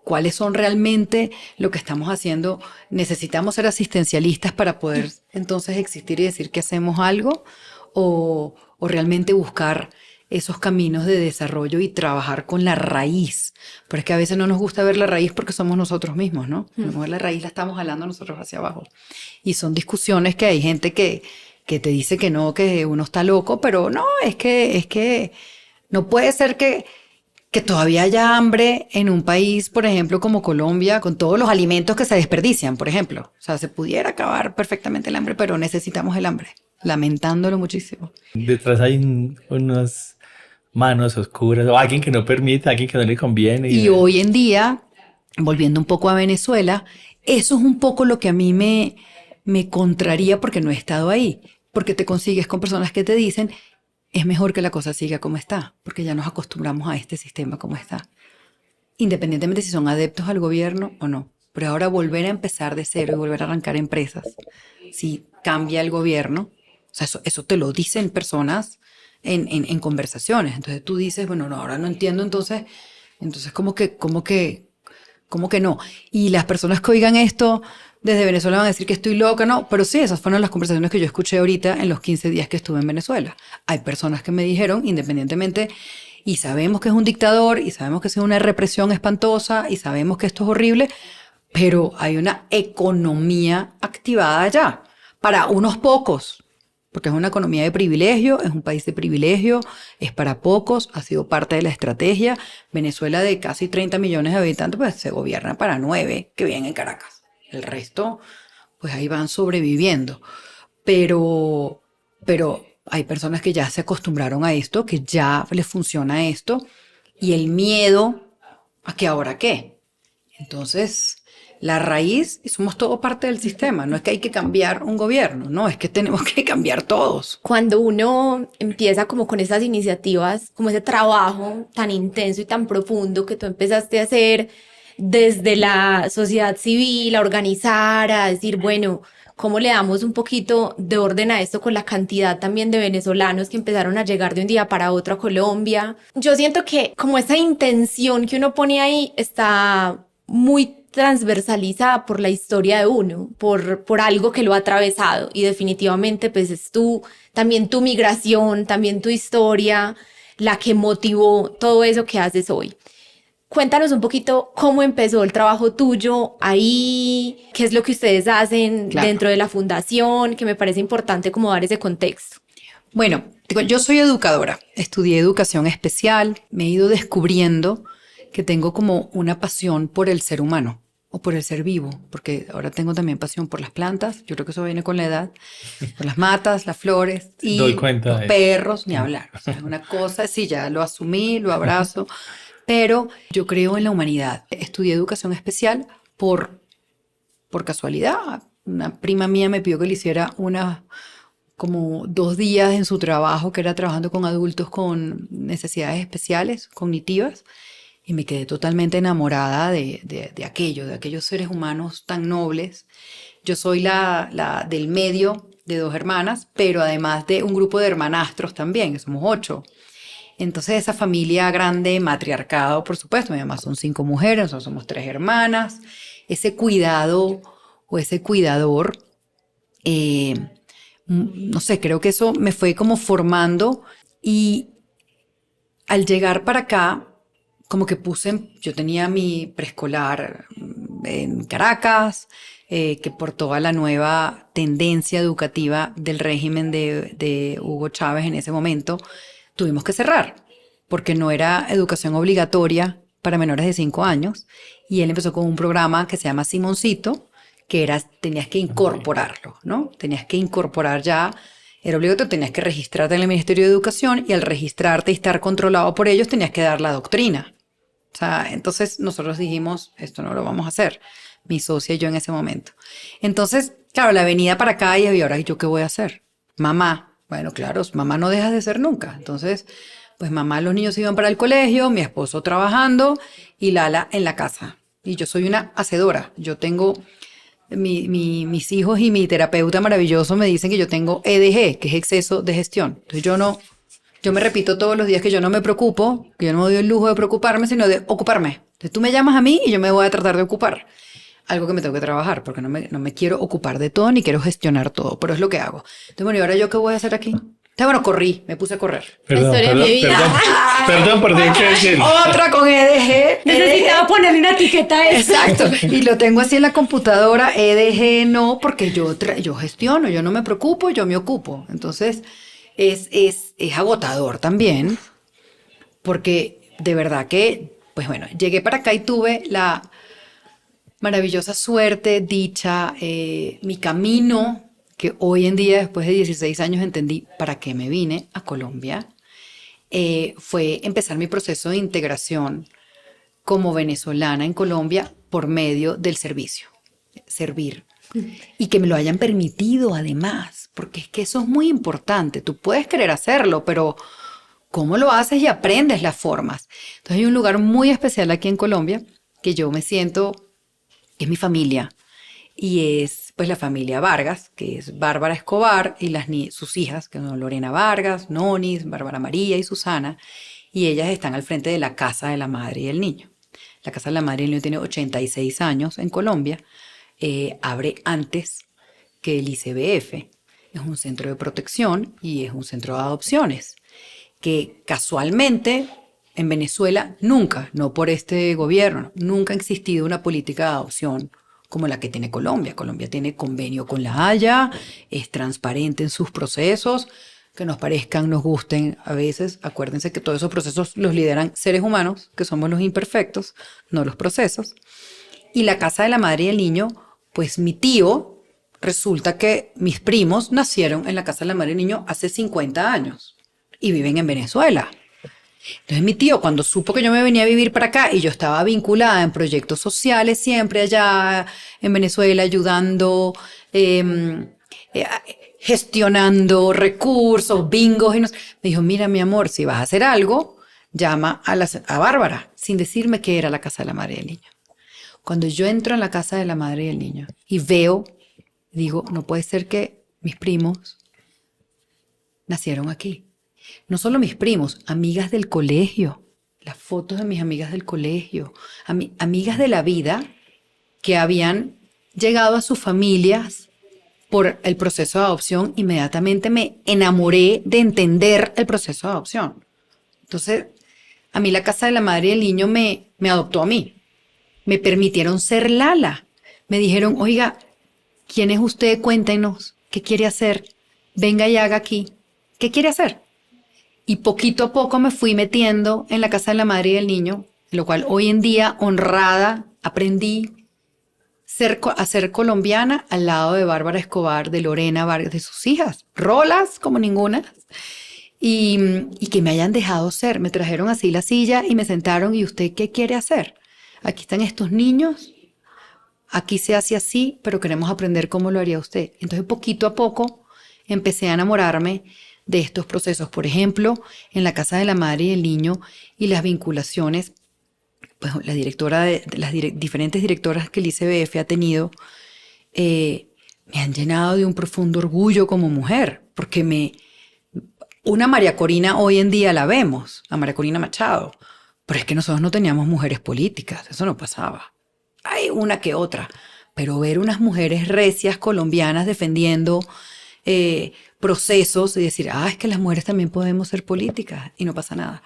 ¿cuáles son realmente lo que estamos haciendo? ¿Necesitamos ser asistencialistas para poder entonces existir y decir que hacemos algo? ¿O realmente buscar esos caminos de desarrollo y trabajar con la raíz? Pero es que a veces no nos gusta ver la raíz porque somos nosotros mismos, ¿no? A lo mejor la raíz la estamos jalando nosotros hacia abajo. Y son discusiones que hay gente que te dice que no, que uno está loco, pero no, es que no puede ser que todavía haya hambre en un país, por ejemplo, como Colombia, con todos los alimentos que se desperdician, por ejemplo. O sea, se pudiera acabar perfectamente el hambre, pero necesitamos el hambre, lamentándolo muchísimo. Detrás hay unas manos oscuras, o alguien que no permite, alguien que no le conviene. Y hoy en día, volviendo un poco a Venezuela, eso es un poco lo que a mí me contraría porque no he estado ahí. Porque te consigues con personas que te dicen, es mejor que la cosa siga como está, porque ya nos acostumbramos a este sistema como está. Independientemente si son adeptos al gobierno o no. Pero ahora volver a empezar de cero y volver a arrancar empresas, si cambia el gobierno, o sea, eso te lo dicen personas en conversaciones. Entonces tú dices, bueno, no, ahora no entiendo, entonces ¿cómo que no? Y las personas que oigan esto desde Venezuela van a decir que estoy loca, no, pero sí, esas fueron las conversaciones que yo escuché ahorita en los 15 días que estuve en Venezuela. Hay personas que me dijeron, independientemente, y sabemos que es un dictador, y sabemos que es una represión espantosa, y sabemos que esto es horrible, pero hay una economía activada allá, para unos pocos, porque es una economía de privilegio, es un país de privilegio, es para pocos, ha sido parte de la estrategia. Venezuela, de casi 30 millones de habitantes, pues se gobierna para 9 que viven en Caracas. El resto, pues ahí van sobreviviendo. Pero hay personas que ya se acostumbraron a esto, que ya les funciona esto, y el miedo a que ahora qué. Entonces, la raíz, y somos todo parte del sistema. No es que hay que cambiar un gobierno, no, es que tenemos que cambiar todos. Cuando uno empieza como con esas iniciativas, como ese trabajo tan intenso y tan profundo que tú empezaste a hacer desde la sociedad civil, a organizar, a decir, bueno, ¿cómo le damos un poquito de orden a esto con la cantidad también de venezolanos que empezaron a llegar de un día para otro a Colombia? Yo siento que como esa intención que uno pone ahí está muy transversalizada por la historia de uno, por algo que lo ha atravesado, y definitivamente pues es también tu migración, también tu historia, la que motivó todo eso que haces hoy. Cuéntanos un poquito cómo empezó el trabajo tuyo ahí, qué es lo que ustedes hacen dentro de la fundación, que me parece importante como dar ese contexto. Bueno, yo soy educadora, estudié educación especial, me he ido descubriendo que tengo como una pasión por el ser humano o por el ser vivo, porque ahora tengo también pasión por las plantas, yo creo que eso viene con la edad, por las matas, las flores y Doy cuenta los perros, ni hablar. O sea, es una cosa, sí, ya lo asumí, lo abrazo. Pero yo creo en la humanidad. Estudié educación especial por casualidad. Una prima mía me pidió que le hiciera como 2 días en su trabajo, que era trabajando con adultos con necesidades especiales, cognitivas, y me quedé totalmente enamorada de aquellos seres humanos tan nobles. Yo soy la del medio de 2 hermanas, pero además de un grupo de hermanastros también, que somos 8. Entonces esa familia grande, matriarcado, por supuesto, mi mamá son 5 mujeres, nosotros somos 3 hermanas, ese cuidado o ese cuidador, no sé, creo que eso me fue como formando, y al llegar para acá, como que yo tenía mi preescolar en Caracas, que por toda la nueva tendencia educativa del régimen de Hugo Chávez en ese momento, tuvimos que cerrar, porque no era educación obligatoria para menores de 5 años, y él empezó con un programa que se llama Simoncito, que tenías que incorporarlo, ¿no? Tenías que incorporar ya, era obligatorio, tenías que registrarte en el Ministerio de Educación, y al registrarte y estar controlado por ellos, tenías que dar la doctrina. O sea, entonces nosotros dijimos, esto no lo vamos a hacer, mi socia y yo en ese momento. Entonces, claro, la venida para acá, y ahora, ¿yo qué voy a hacer? Mamá. Bueno, claro, mamá no deja de ser nunca. Entonces, pues mamá, los niños iban para el colegio, mi esposo trabajando y Lala en la casa. Y yo soy una hacedora. Yo tengo mis hijos y mi terapeuta maravilloso me dicen que yo tengo EDG, que es exceso de gestión. Entonces yo me repito todos los días que yo no me preocupo, que yo no me doy el lujo de preocuparme, sino de ocuparme. Entonces tú me llamas a mí y yo me voy a tratar de ocupar. Algo que me tengo que trabajar, porque no me quiero ocupar de todo ni quiero gestionar todo, pero es lo que hago. Entonces, bueno, ¿y ahora yo qué voy a hacer aquí? Entonces, bueno, corrí, me puse a correr. Perdón, historia de perdón, mi vida. perdón por tener que decir. Otra con EDG. Necesitaba ponerle una etiqueta a eso. Exacto. Y lo tengo así en la computadora, EDG no, porque yo gestiono, yo no me preocupo, yo me ocupo. Entonces, es agotador también, porque de verdad que, pues bueno, llegué para acá y tuve la maravillosa suerte, dicha, mi camino, que hoy en día, después de 16 años, entendí para qué me vine a Colombia, fue empezar mi proceso de integración como venezolana en Colombia por medio del servicio, servir. Y que me lo hayan permitido además, porque es que eso es muy importante. Tú puedes querer hacerlo, pero ¿cómo lo haces y aprendes las formas? Entonces hay un lugar muy especial aquí en Colombia que yo me siento, que es mi familia, y es pues la familia Vargas, que es Bárbara Escobar y sus hijas, que son Lorena Vargas, Nonis, Bárbara María y Susana, y ellas están al frente de la Casa de la Madre y el Niño. La Casa de la Madre y el Niño tiene 86 años en Colombia, abre antes que el ICBF. Es un centro de protección y es un centro de adopciones, que casualmente en Venezuela nunca, no por este gobierno, nunca ha existido una política de adopción como la que tiene Colombia. Colombia tiene convenio con la Haya, es transparente en sus procesos, que nos parezcan, nos gusten a veces. Acuérdense que todos esos procesos los lideran seres humanos, que somos los imperfectos, no los procesos. Y la Casa de la Madre y el Niño, pues mi tío, resulta que mis primos nacieron en la Casa de la Madre y el Niño hace 50 años y viven en Venezuela. Entonces mi tío, cuando supo que yo me venía a vivir para acá y yo estaba vinculada en proyectos sociales siempre allá en Venezuela, ayudando, gestionando recursos, bingos, me dijo, mira mi amor, si vas a hacer algo, llama a Bárbara, sin decirme que era la Casa de la Madre y el Niño. Cuando yo entro en la Casa de la Madre y el Niño y veo, digo, no puede ser que mis primos nacieron aquí. No solo mis primos, amigas del colegio, las fotos de mis amigas del colegio, amigas de la vida que habían llegado a sus familias por el proceso de adopción. Inmediatamente me enamoré de entender el proceso de adopción. Entonces, a mí la Casa de la Madre y el Niño me adoptó a mí. Me permitieron ser Lala. Me dijeron, oiga, ¿quién es usted? Cuéntenos, ¿qué quiere hacer? Venga y haga aquí. ¿Qué quiere hacer? Y poquito a poco me fui metiendo en la Casa de la Madre y el Niño, lo cual hoy en día, honrada, aprendí a ser colombiana al lado de Bárbara Escobar, de Lorena Vargas, de sus hijas, rolas como ninguna, y que me hayan dejado ser. Me trajeron así la silla y me sentaron, ¿y usted qué quiere hacer? Aquí están estos niños, aquí se hace así, pero queremos aprender cómo lo haría usted. Entonces, poquito a poco, empecé a enamorarme de estos procesos. Por ejemplo, en la Casa de la Madre y el Niño y las vinculaciones, pues la directora de las diferentes directoras que el ICBF ha tenido, me han llenado de un profundo orgullo como mujer, porque una María Corina hoy en día la vemos, a María Corina Machado, pero es que nosotros no teníamos mujeres políticas, eso no pasaba. Hay una que otra, pero ver unas mujeres recias colombianas defendiendo procesos y decir, es que las mujeres también podemos ser políticas y no pasa nada.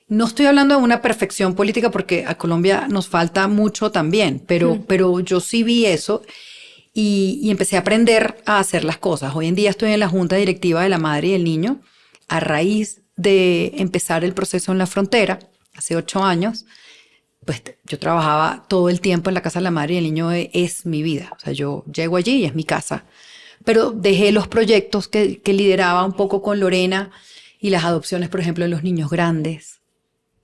No estoy hablando de una perfección política porque a Colombia nos falta mucho también, pero yo sí vi eso y empecé a aprender a hacer las cosas. Hoy en día estoy en la Junta Directiva de la Madre y el Niño a raíz de empezar el proceso en la frontera, hace 8 años. Pues yo trabajaba todo el tiempo en la Casa de la Madre y el Niño, es mi vida. O sea, yo llego allí y es mi casa. Pero dejé los proyectos que lideraba un poco con Lorena y las adopciones, por ejemplo, de los niños grandes.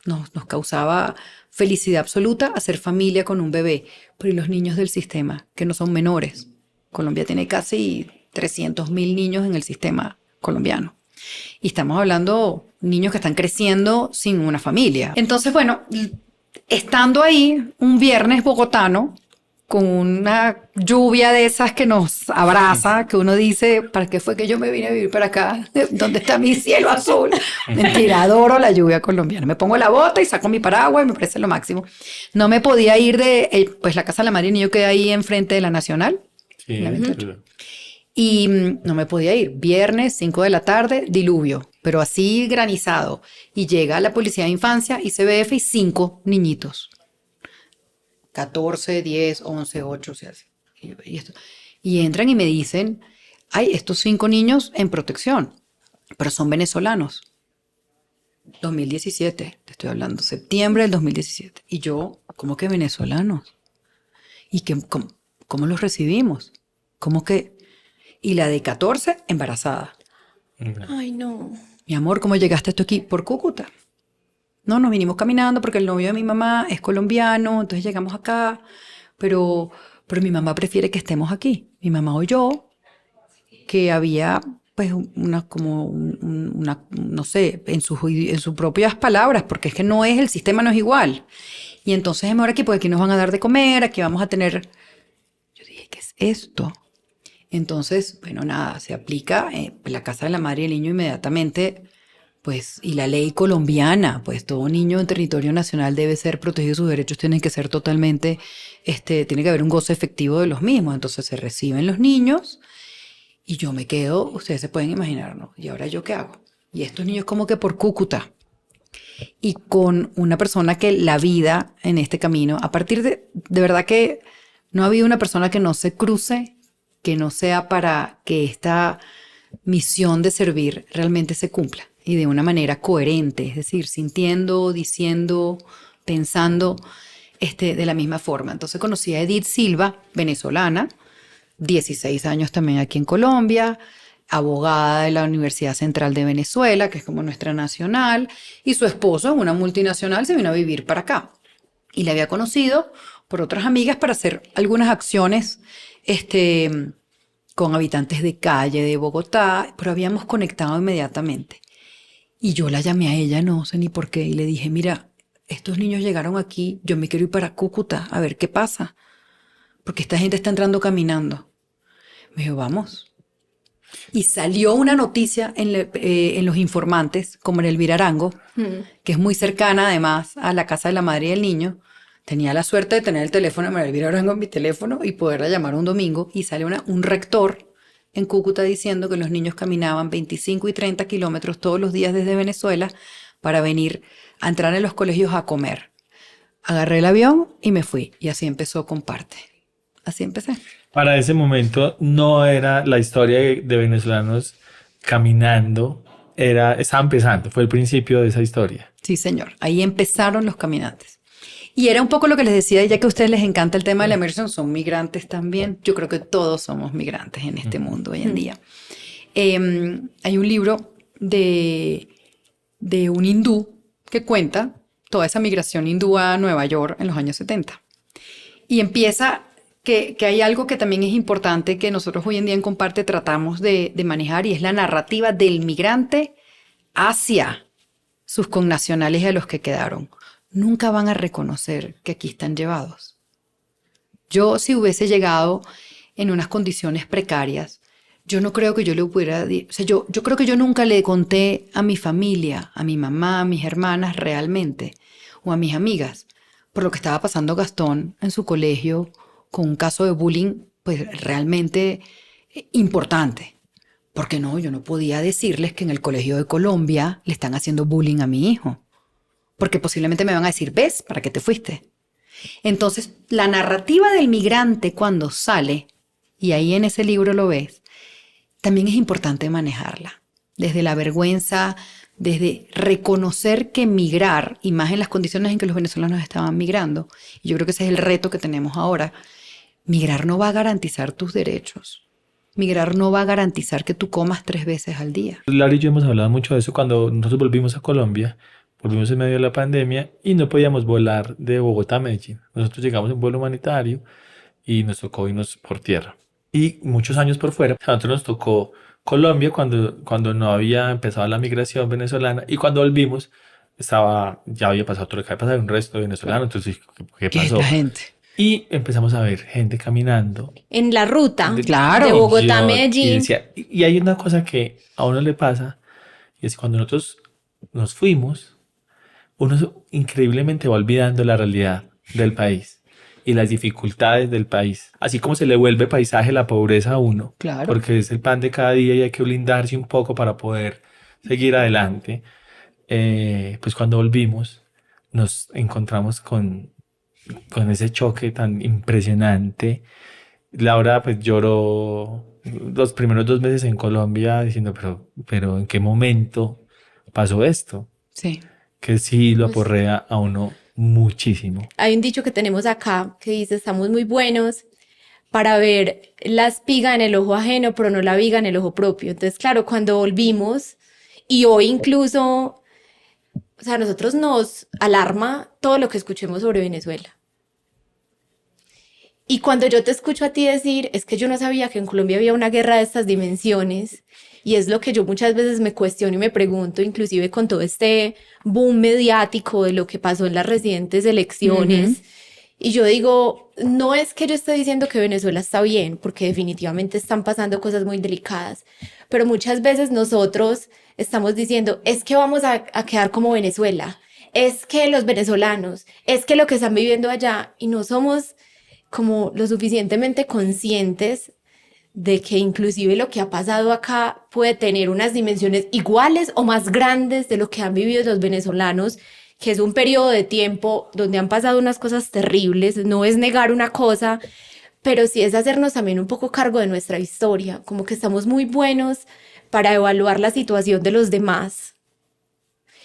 Nos causaba felicidad absoluta hacer familia con un bebé. Pero ¿y los niños del sistema, que no son menores? Colombia tiene casi 300.000 niños en el sistema colombiano. Y estamos hablando de niños que están creciendo sin una familia. Entonces, bueno, estando ahí un viernes bogotano, con una lluvia de esas que nos abraza, que uno dice, ¿para qué fue que yo me vine a vivir para acá? ¿Dónde está mi cielo azul? Mentira, adoro la lluvia colombiana. Me pongo la bota y saco mi paraguas y me parece lo máximo. No me podía ir de, pues la casa de la madre y niño queda ahí enfrente de la Nacional. Sí, La 28. Y no me podía ir. Viernes, 5 de la tarde, diluvio, pero así granizado. Y llega la policía de infancia, ICBF y 5 niñitos. 14, 10, 11, 8, o sea, y entran y me dicen, ay, estos 5 niños en protección, pero son venezolanos. 2017, te estoy hablando, septiembre del 2017. Y yo, ¿cómo que venezolanos? ¿Y cómo los recibimos? ¿Cómo que? Y la de 14, embarazada. Ay, no. Mi amor, ¿cómo llegaste tú aquí? Por Cúcuta. No, nos vinimos caminando porque el novio de mi mamá es colombiano, entonces llegamos acá, pero mi mamá prefiere que estemos aquí. Mi mamá oyó que había, pues, no sé, en sus propias palabras, porque es que no es, el sistema no es igual. Y entonces es mejor aquí porque aquí nos van a dar de comer, aquí vamos a tener... Yo dije, ¿qué es esto? Entonces, bueno, nada, se aplica la casa de la madre y el niño inmediatamente... Pues, y la ley colombiana, pues todo niño en territorio nacional debe ser protegido, sus derechos tienen que ser totalmente, tiene que haber un goce efectivo de los mismos. Entonces se reciben los niños y yo me quedo, ustedes se pueden imaginar, ¿no? ¿Y ahora yo qué hago? Y estos niños como que por Cúcuta. Y con una persona que la vida en este camino, a partir de verdad que no ha habido una persona que no se cruce, que no sea para que esta misión de servir realmente se cumpla. Y de una manera coherente, es decir, sintiendo, diciendo, pensando de la misma forma. Entonces conocí a Edith Silva, venezolana, 16 años también aquí en Colombia, abogada de la Universidad Central de Venezuela, que es como nuestra nacional, y su esposo, una multinacional, se vino a vivir para acá. Y la había conocido por otras amigas para hacer algunas acciones con habitantes de calle de Bogotá, pero habíamos conectado inmediatamente. Y yo la llamé a ella, no sé ni por qué, y le dije, mira, estos niños llegaron aquí, yo me quiero ir para Cúcuta, a ver qué pasa, porque esta gente está entrando caminando. Me dijo, vamos. Y salió una noticia en Los Informantes, como en Elvira Arango, que es muy cercana además a la casa de la madre y el niño. Tenía la suerte de tener el teléfono de María Elvira Arango en mi teléfono y poderla llamar un domingo, y sale un rector en Cúcuta diciendo que los niños caminaban 25 y 30 kilómetros todos los días desde Venezuela para venir a entrar en los colegios a comer. Agarré el avión y me fui. Y así empezó Comparte. Así empecé. Para ese momento no era la historia de venezolanos caminando, estaba empezando, fue el principio de esa historia. Sí, señor. Ahí empezaron los caminantes. Y era un poco lo que les decía, ya que a ustedes les encanta el tema de la inmigración, son migrantes también. Yo creo que todos somos migrantes en este mundo hoy en día. Hay un libro de un hindú que cuenta toda esa migración hindú a Nueva York en los años 70. Y empieza que hay algo que también es importante que nosotros hoy en día en Comparte tratamos de manejar, y es la narrativa del migrante hacia sus connacionales y a los que quedaron. Nunca van a reconocer que aquí están llevados. Yo, si hubiese llegado en unas condiciones precarias, yo no creo que yo le hubiera... O sea, yo creo que yo nunca le conté a mi familia, a mi mamá, a mis hermanas realmente, o a mis amigas, por lo que estaba pasando Gastón en su colegio con un caso de bullying, pues realmente importante. Porque no, yo no podía decirles que en el colegio de Colombia le están haciendo bullying a mi hijo. Porque posiblemente me van a decir, ¿ves? ¿Para qué te fuiste? Entonces, la narrativa del migrante cuando sale, y ahí en ese libro lo ves, también es importante manejarla. Desde la vergüenza, desde reconocer que migrar, y más en las condiciones en que los venezolanos estaban migrando, y yo creo que ese es el reto que tenemos ahora, migrar no va a garantizar tus derechos. Migrar no va a garantizar que tú comas 3 veces al día. Lara y yo hemos hablado mucho de eso cuando nosotros volvimos a Colombia. Volvimos en medio de la pandemia y no podíamos volar de Bogotá a Medellín. Nosotros llegamos en vuelo humanitario y nos tocó irnos por tierra. Y muchos años por fuera. A nosotros nos tocó Colombia cuando no había empezado la migración venezolana, y cuando volvimos ya había pasado todo lo que había pasado, un resto de venezolanos. Entonces, ¿qué pasó? ¿Qué es la gente? Y empezamos a ver gente caminando. En la ruta Claro. de Bogotá a Y Medellín. decía, y hay una cosa que a uno le pasa, y es cuando nosotros nos fuimos, uno increíblemente va olvidando la realidad del país y las dificultades del país. Así como se le vuelve paisaje la pobreza a uno, Claro. porque es el pan de cada día y hay que blindarse un poco para poder seguir adelante. Pues cuando volvimos nos encontramos con ese choque tan impresionante. Laura pues lloró los primeros 2 meses en Colombia diciendo, pero ¿en qué momento pasó esto? Sí. Que sí lo Pues- aporrea a uno muchísimo. Hay un dicho que tenemos acá que dice, estamos muy buenos para ver la espiga en el ojo ajeno, pero no la viga en el ojo propio. Entonces, claro, cuando volvimos y hoy incluso, o sea, a nosotros nos alarma todo lo que escuchemos sobre Venezuela. Y cuando yo te escucho a ti decir, es que yo no sabía que en Colombia había una guerra de estas dimensiones, y es lo que yo muchas veces me cuestiono y me pregunto, inclusive con todo este boom mediático de lo que pasó en las recientes elecciones, y yo digo, no es que yo esté diciendo que Venezuela está bien, porque definitivamente están pasando cosas muy delicadas, pero muchas veces nosotros estamos diciendo, es que vamos a quedar como Venezuela, es que los venezolanos, es que lo que están viviendo allá, y no somos como lo suficientemente conscientes de que inclusive lo que ha pasado acá puede tener unas dimensiones iguales o más grandes de lo que han vivido los venezolanos, que es un periodo de tiempo donde han pasado unas cosas terribles, no es negar una cosa, pero sí es hacernos también un poco cargo de nuestra historia, como que estamos muy buenos para evaluar la situación de los demás.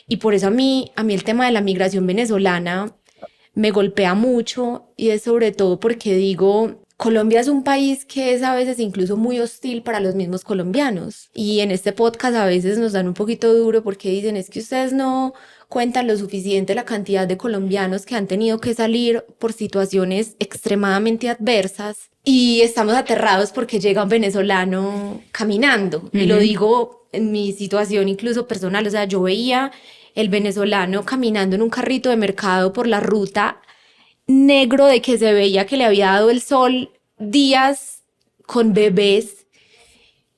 Y por eso a mí el tema de la migración venezolana me golpea mucho, y es sobre todo porque digo, Colombia es un país que es a veces incluso muy hostil para los mismos colombianos, y en este podcast a veces nos dan un poquito duro porque dicen, es que ustedes no cuentan lo suficiente la cantidad de colombianos que han tenido que salir por situaciones extremadamente adversas, y estamos aterrados porque llega un venezolano caminando. Y lo digo en mi situación incluso personal, o sea, yo veía el venezolano caminando en un carrito de mercado por la ruta, negro de que se veía que le había dado el sol días, con bebés,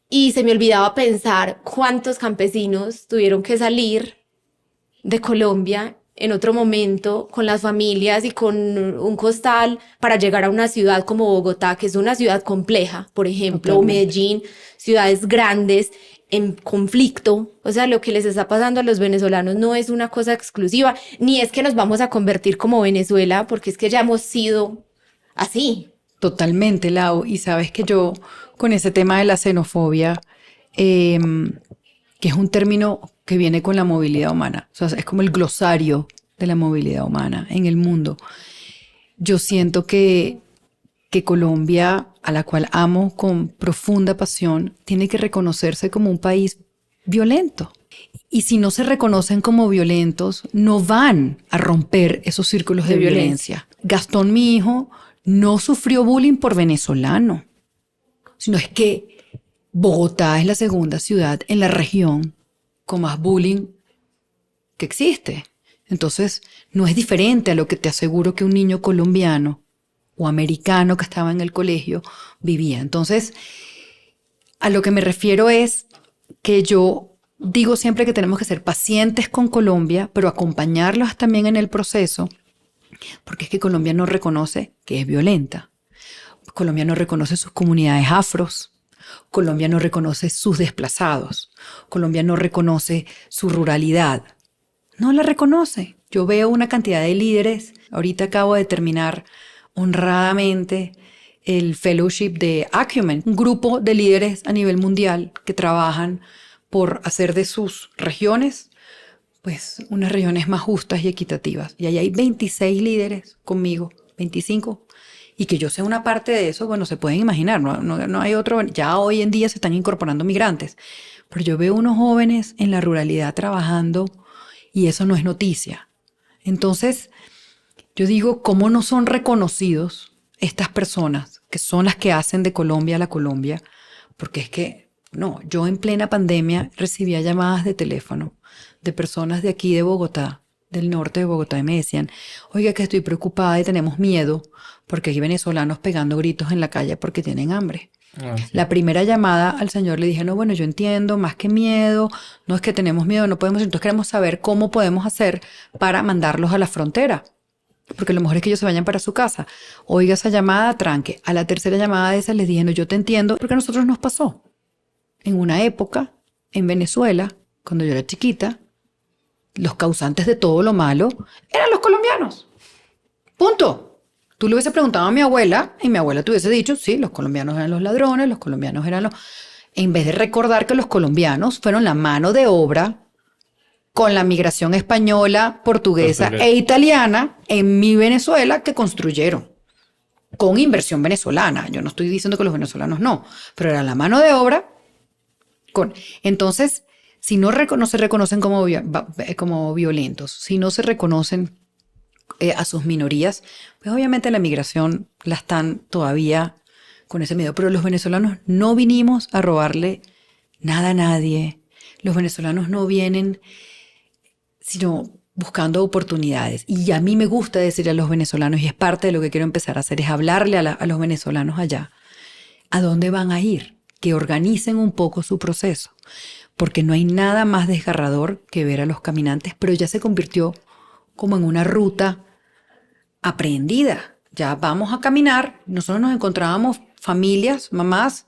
y se me olvidaba pensar cuántos campesinos tuvieron que salir de Colombia en otro momento con las familias y con un costal para llegar a una ciudad como Bogotá, que es una ciudad compleja, por ejemplo, o Totalmente. Medellín, ciudades grandes en conflicto. O sea, lo que les está pasando a los venezolanos no es una cosa exclusiva, ni es que nos vamos a convertir como Venezuela, porque es que ya hemos sido así. Totalmente, Lau. Y sabes que yo, con ese tema de la xenofobia, que es un término que viene con la movilidad humana, o sea, es como el glosario de la movilidad humana en el mundo. Yo siento que Colombia, a la cual amo con profunda pasión, tiene que reconocerse como un país violento. Y si no se reconocen como violentos, no van a romper esos círculos de violencia. Gastón, mi hijo, no sufrió bullying por venezolano, sino es que Bogotá es la segunda ciudad en la región con más bullying que existe. Entonces, no es diferente a lo que te aseguro que un niño colombiano o americano que estaba en el colegio vivía. Entonces, a lo que me refiero es que yo digo siempre que tenemos que ser pacientes con Colombia, pero acompañarlos también en el proceso, porque es que Colombia no reconoce que es violenta. Colombia no reconoce sus comunidades afros. Colombia no reconoce sus desplazados. Colombia no reconoce su ruralidad. No la reconoce. Yo veo una cantidad de líderes. Ahorita acabo de terminar honradamente el fellowship de Acumen, un grupo de líderes a nivel mundial que trabajan por hacer de sus regiones pues unas regiones más justas y equitativas. Y ahí hay 26 líderes conmigo, 25. Y que yo sea una parte de eso, bueno, se pueden imaginar, no hay otro. Ya hoy en día se están incorporando migrantes. Pero yo veo unos jóvenes en la ruralidad trabajando y eso no es noticia. Entonces, yo digo, ¿cómo no son reconocidos estas personas que son las que hacen de Colombia la Colombia? Porque es que, no, yo en plena pandemia recibía llamadas de teléfono de personas de aquí de Bogotá del norte de Bogotá y me decían, oiga, que estoy preocupada y tenemos miedo porque hay venezolanos pegando gritos en la calle porque tienen hambre. Ah, sí. La primera llamada al señor le dije, no, bueno, yo entiendo, más que miedo, no es que tenemos miedo, no podemos, entonces queremos saber cómo podemos hacer para mandarlos a la frontera. Porque lo mejor es que ellos se vayan para su casa. Oiga esa llamada, tranque. A la tercera llamada de esa les dije, no, yo te entiendo, porque a nosotros nos pasó. En una época, en Venezuela, cuando yo era chiquita, los causantes de todo lo malo eran los colombianos. Punto. Tú le hubiese preguntado a mi abuela y mi abuela te hubiese dicho, sí, los colombianos eran los ladrones, los colombianos eran los... En vez de recordar que los colombianos fueron la mano de obra con la migración española, portuguesa e italiana en mi Venezuela que construyeron con inversión venezolana. Yo no estoy diciendo que los venezolanos no, pero era la mano de obra con... Entonces, si no se reconocen como violentos, si no se reconocen a sus minorías, pues obviamente la migración la están todavía con ese miedo. Pero los venezolanos no vinimos a robarle nada a nadie. Los venezolanos no vienen sino buscando oportunidades. Y a mí me gusta decirle a los venezolanos, y es parte de lo que quiero empezar a hacer, es hablarle a los venezolanos allá, a dónde van a ir, que organicen un poco su proceso, porque no hay nada más desgarrador que ver a los caminantes, pero ya se convirtió como en una ruta aprendida. Ya vamos a caminar, nosotros nos encontrábamos familias, mamás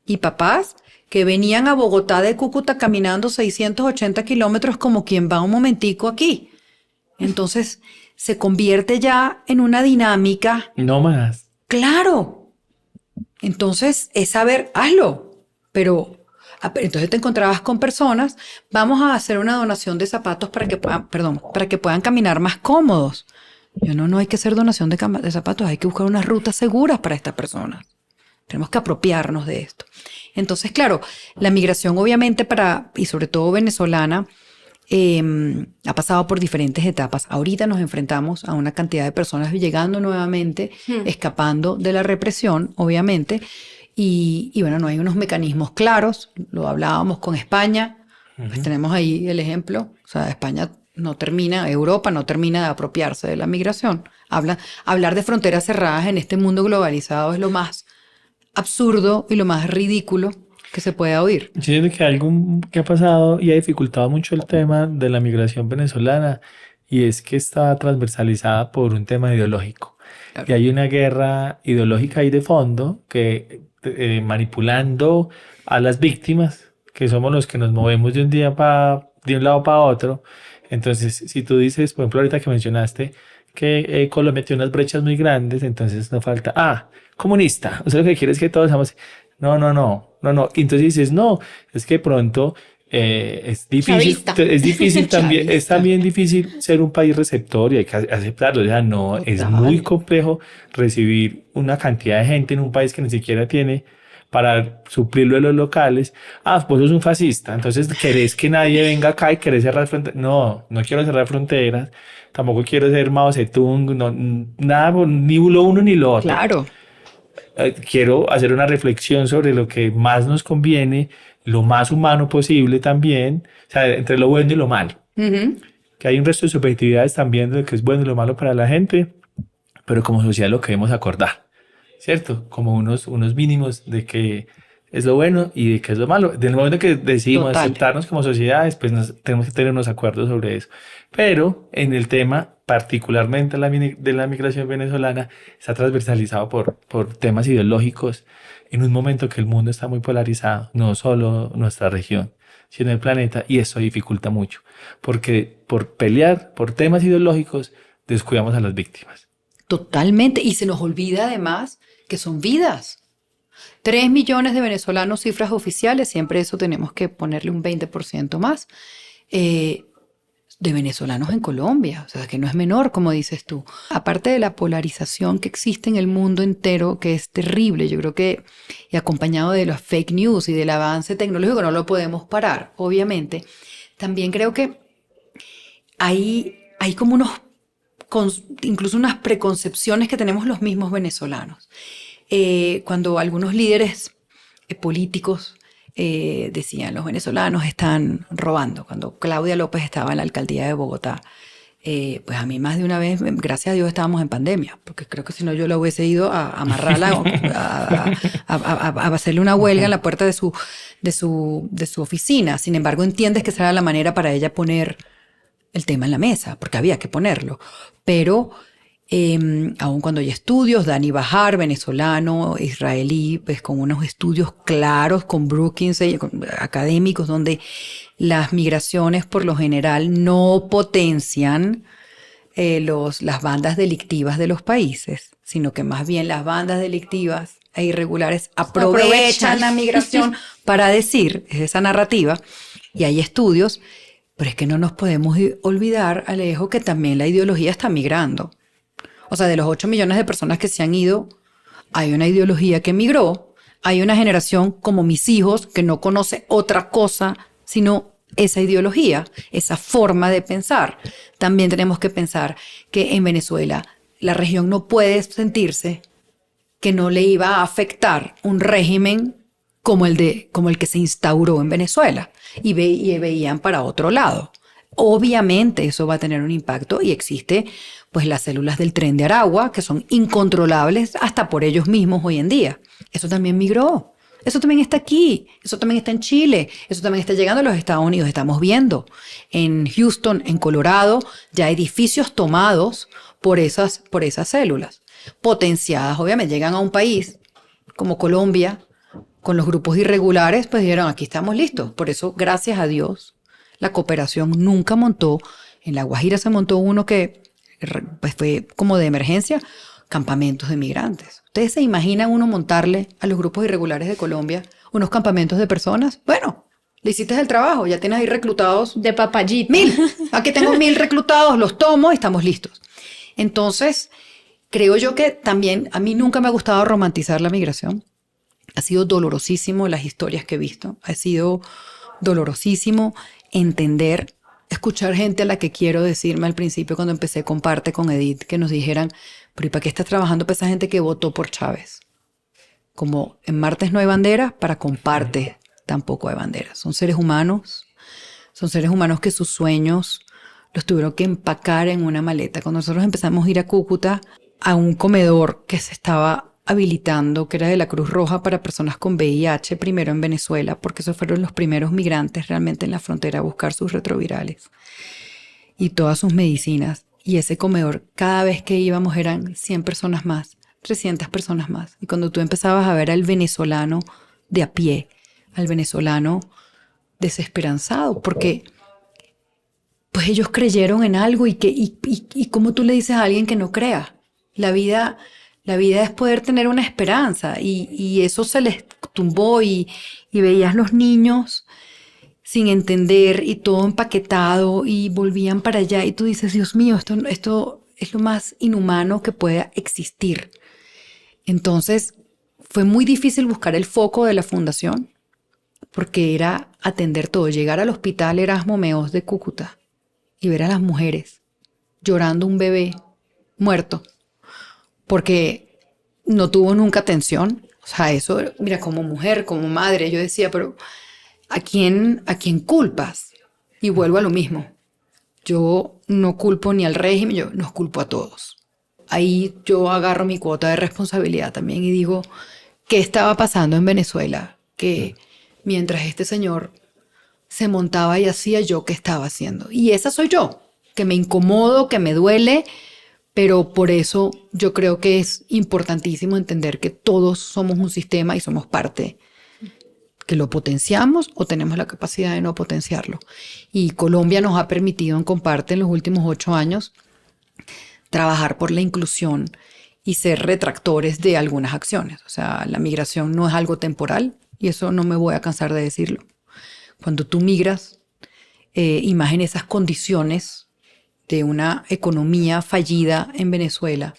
y papás, que venían a Bogotá de Cúcuta caminando 680 kilómetros como quien va un momentico aquí. Entonces se convierte ya en una dinámica. No más. Claro. Entonces es saber, hazlo. Pero entonces te encontrabas con personas, vamos a hacer una donación de zapatos para que puedan caminar más cómodos. Yo no hay que hacer donación de zapatos, hay que buscar unas rutas seguras para estas personas. Tenemos que apropiarnos de esto. Entonces, claro, la migración obviamente y sobre todo venezolana, ha pasado por diferentes etapas. Ahorita nos enfrentamos a una cantidad de personas llegando nuevamente, escapando de la represión, obviamente, y bueno, no hay unos mecanismos claros. Lo hablábamos con España, pues tenemos ahí el ejemplo. O sea, Europa no termina de apropiarse de la migración. Hablar de fronteras cerradas en este mundo globalizado es lo más absurdo y lo más ridículo que se pueda oír. Yo siento que algo que ha pasado y ha dificultado mucho el tema de la migración venezolana, y es que está transversalizada por un tema ideológico. Claro. Y hay una guerra ideológica ahí de fondo que manipulando a las víctimas, que somos los que nos movemos de un lado para otro. Entonces, si tú dices, por ejemplo, ahorita que mencionaste que Colombia tiene unas brechas muy grandes, entonces no falta, comunista, o sea, lo que quiere es que todos seamos, no. Entonces dices, no, es que pronto es difícil también, es también difícil ser un país receptor y hay que aceptarlo. O sea, no, es muy complejo recibir una cantidad de gente en un país que ni siquiera tiene para suplirlo de los locales. Vos sos un fascista, entonces querés que nadie venga acá y querés cerrar fronteras. No quiero cerrar fronteras, tampoco quiero ser Mao Zedong, nada, ni lo uno ni lo otro. Claro. Quiero hacer una reflexión sobre lo que más nos conviene, lo más humano posible también, o sea, entre lo bueno y lo malo. Uh-huh. Que hay un resto de subjetividades también de lo que es bueno y lo malo para la gente, pero como sociedad lo que debemos acordar, ¿cierto? Como unos mínimos de que es lo bueno y de que es lo malo. Del momento que decidimos aceptarnos como sociedades, pues tenemos que tener unos acuerdos sobre eso. Pero en el tema, particularmente de la migración venezolana, está transversalizado por temas ideológicos en un momento que el mundo está muy polarizado, no solo nuestra región, sino el planeta, y eso dificulta mucho, porque por pelear por temas ideológicos descuidamos a las víctimas. Totalmente, y se nos olvida además que son vidas. 3 millones de venezolanos, cifras oficiales, siempre eso tenemos que ponerle un 20% más, de venezolanos en Colombia, o sea, que no es menor, como dices tú. Aparte de la polarización que existe en el mundo entero, que es terrible, yo creo que, y acompañado de los fake news y del avance tecnológico, no lo podemos parar, obviamente, también creo que hay como incluso unas preconcepciones que tenemos los mismos venezolanos. Cuando algunos líderes políticos decían los venezolanos están robando, cuando Claudia López estaba en la alcaldía de Bogotá, pues a mí más de una vez, gracias a Dios, estábamos en pandemia, porque creo que si no yo la hubiese ido a amarrarla, a hacerle una huelga en la puerta de su oficina. Sin embargo, entiendes que esa era la manera para ella poner el tema en la mesa, porque había que ponerlo. Pero aun cuando hay estudios, Dani Bahar, venezolano, israelí, pues con unos estudios claros, con Brookings, con académicos, donde las migraciones por lo general no potencian las bandas delictivas de los países, sino que más bien las bandas delictivas e irregulares aprovechan la migración para decir, es esa narrativa, y hay estudios, pero es que no nos podemos olvidar, Alejo, que también la ideología está migrando. O sea, de los 8 millones de personas que se han ido, hay una ideología que migró, hay una generación como mis hijos que no conoce otra cosa sino esa ideología, esa forma de pensar. También tenemos que pensar que en Venezuela la región no puede sentirse que no le iba a afectar un régimen como el que se instauró en Venezuela y veían para otro lado. Obviamente eso va a tener un impacto y existe pues las células del Tren de Aragua que son incontrolables hasta por ellos mismos hoy en día. Eso también migró. Eso también está aquí, eso también está en Chile, eso también está llegando a los Estados Unidos. Estamos viendo en Houston, en Colorado, ya edificios tomados por esas células, potenciadas. Obviamente llegan a un país como Colombia, con los grupos irregulares, pues dijeron, aquí estamos listos. Por eso, gracias a Dios, la cooperación nunca montó. En La Guajira se montó uno que pues, fue como de emergencia, campamentos de migrantes. ¿Ustedes se imaginan uno montarle a los grupos irregulares de Colombia unos campamentos de personas? Bueno, le hiciste el trabajo, ya tienes ahí reclutados. De papayita. 1000. Aquí tengo 1000 reclutados, los tomo y estamos listos. Entonces, creo yo que también a mí nunca me ha gustado romantizar la migración. Ha sido dolorosísimo las historias que he visto. Ha sido dolorosísimo entender, escuchar gente a la que quiero decirme al principio cuando empecé Comparte con Edith, que nos dijeran, pero ¿y para qué estás trabajando para esa gente que votó por Chávez? Como en Martes no hay banderas, para Comparte tampoco hay banderas. Son seres humanos que sus sueños los tuvieron que empacar en una maleta. Cuando nosotros empezamos a ir a Cúcuta, a un comedor que se estaba habilitando, que era de la Cruz Roja para personas con VIH, primero en Venezuela, porque esos fueron los primeros migrantes realmente en la frontera a buscar sus retrovirales y todas sus medicinas. Y ese comedor, cada vez que íbamos eran 100 personas más, 300 personas más. Y cuando tú empezabas a ver al venezolano de a pie, al venezolano desesperanzado, porque pues ellos creyeron en algo y ¿cómo tú le dices a alguien que no crea? La vida es poder tener una esperanza y eso se les tumbó y veías los niños sin entender y todo empaquetado y volvían para allá y tú dices, Dios mío, esto es lo más inhumano que pueda existir. Entonces fue muy difícil buscar el foco de la fundación porque era atender todo. Llegar al hospital Erasmo Meos de Cúcuta y ver a las mujeres llorando un bebé muerto porque no tuvo nunca atención. O sea, eso, mira, como mujer, como madre, yo decía, pero ¿a quién culpas? Y vuelvo a lo mismo. Yo no culpo ni al régimen, yo nos culpo a todos. Ahí yo agarro mi cuota de responsabilidad también y digo, ¿qué estaba pasando en Venezuela? Que mientras este señor se montaba y hacía, yo qué estaba haciendo. Y esa soy yo, que me incomodo, que me duele, pero por eso yo creo que es importantísimo entender que todos somos un sistema y somos parte, que lo potenciamos o tenemos la capacidad de no potenciarlo. Y Colombia nos ha permitido en Comparte en los últimos 8 años trabajar por la inclusión y ser retractores de algunas acciones. O sea, la migración no es algo temporal y eso no me voy a cansar de decirlo. Cuando tú migras, imagina esas condiciones de una economía fallida en Venezuela,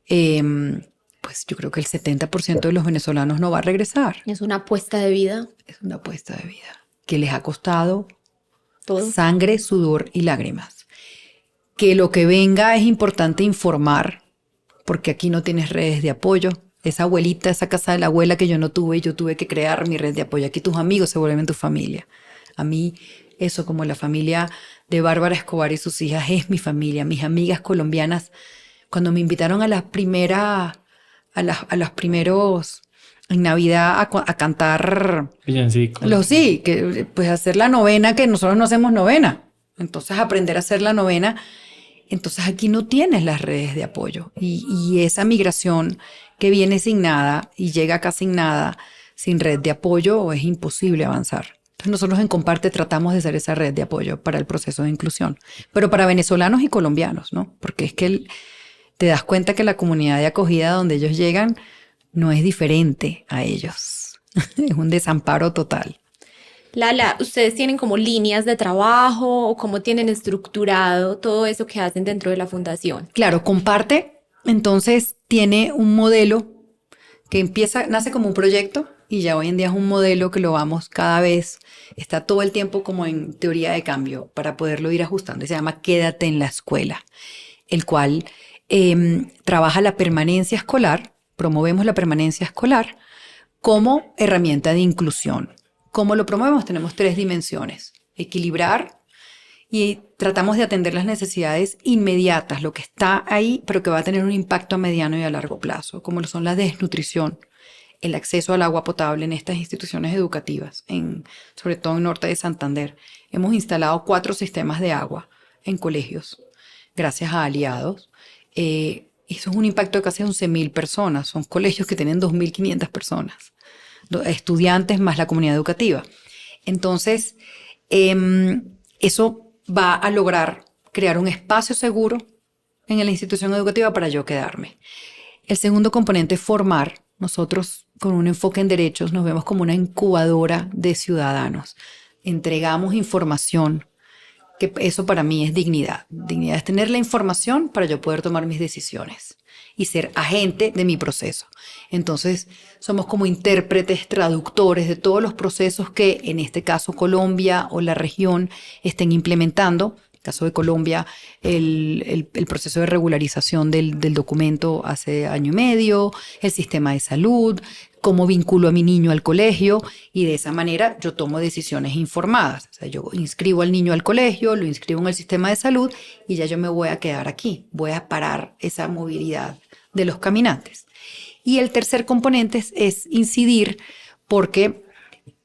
pues yo creo que el 70% de los venezolanos no va a regresar. Es una apuesta de vida. Es una apuesta de vida que les ha costado Todo. sangre, sudor y lágrimas. Que lo que venga es importante informar, porque aquí no tienes redes de apoyo. Esa abuelita, esa casa de la abuela que yo no tuve, yo tuve que crear mi red de apoyo. Aquí tus amigos se vuelven tu familia. A mí eso, como la familia de Bárbara Escobar y sus hijas es mi familia, mis amigas colombianas. Cuando me invitaron a las primeras, a los primeros en Navidad a cantar Villancico. sí, que pues hacer la novena, que nosotros no hacemos novena. Entonces aprender a hacer la novena. Entonces aquí no tienes las redes de apoyo. Y esa migración que viene sin nada y llega acá sin nada, sin red de apoyo, es imposible avanzar. Entonces nosotros en Comparte tratamos de ser esa red de apoyo para el proceso de inclusión. Pero para venezolanos y colombianos, ¿no? Porque es que te das cuenta que la comunidad de acogida donde ellos llegan no es diferente a ellos. Es un desamparo total. Lala, ¿ustedes tienen como líneas de trabajo o cómo tienen estructurado todo eso que hacen dentro de la fundación? Claro, Comparte, entonces tiene un modelo que nace como un proyecto y ya hoy en día es un modelo que lo vamos cada vez, está todo el tiempo como en teoría de cambio para poderlo ir ajustando. Se llama Quédate en la escuela, el cual trabaja la permanencia escolar, promovemos la permanencia escolar como herramienta de inclusión. ¿Cómo lo promovemos? Tenemos 3 dimensiones. Equilibrar y tratamos de atender las necesidades inmediatas, lo que está ahí, pero que va a tener un impacto a mediano y a largo plazo, como lo son la desnutrición, el acceso al agua potable en estas instituciones educativas, sobre todo en Norte de Santander. Hemos instalado 4 sistemas de agua en colegios, gracias a aliados. Eso es un impacto de casi 11.000 personas. Son colegios que tienen 2.500 personas. Estudiantes más la comunidad educativa. Entonces, eso va a lograr crear un espacio seguro en la institución educativa para yo quedarme. El segundo componente es formar. Nosotros, con un enfoque en derechos, nos vemos como una incubadora de ciudadanos. Entregamos información, que eso para mí es dignidad. Dignidad es tener la información para yo poder tomar mis decisiones y ser agente de mi proceso. Entonces, somos como intérpretes, traductores de todos los procesos que, en este caso, Colombia o la región estén implementando. En el caso de Colombia, el proceso de regularización del documento hace año y medio, el sistema de salud, cómo vinculo a mi niño al colegio, y de esa manera yo tomo decisiones informadas. O sea, yo inscribo al niño al colegio, lo inscribo en el sistema de salud y ya yo me voy a quedar aquí. Voy a parar esa movilidad de los caminantes. Y el tercer componente es incidir porque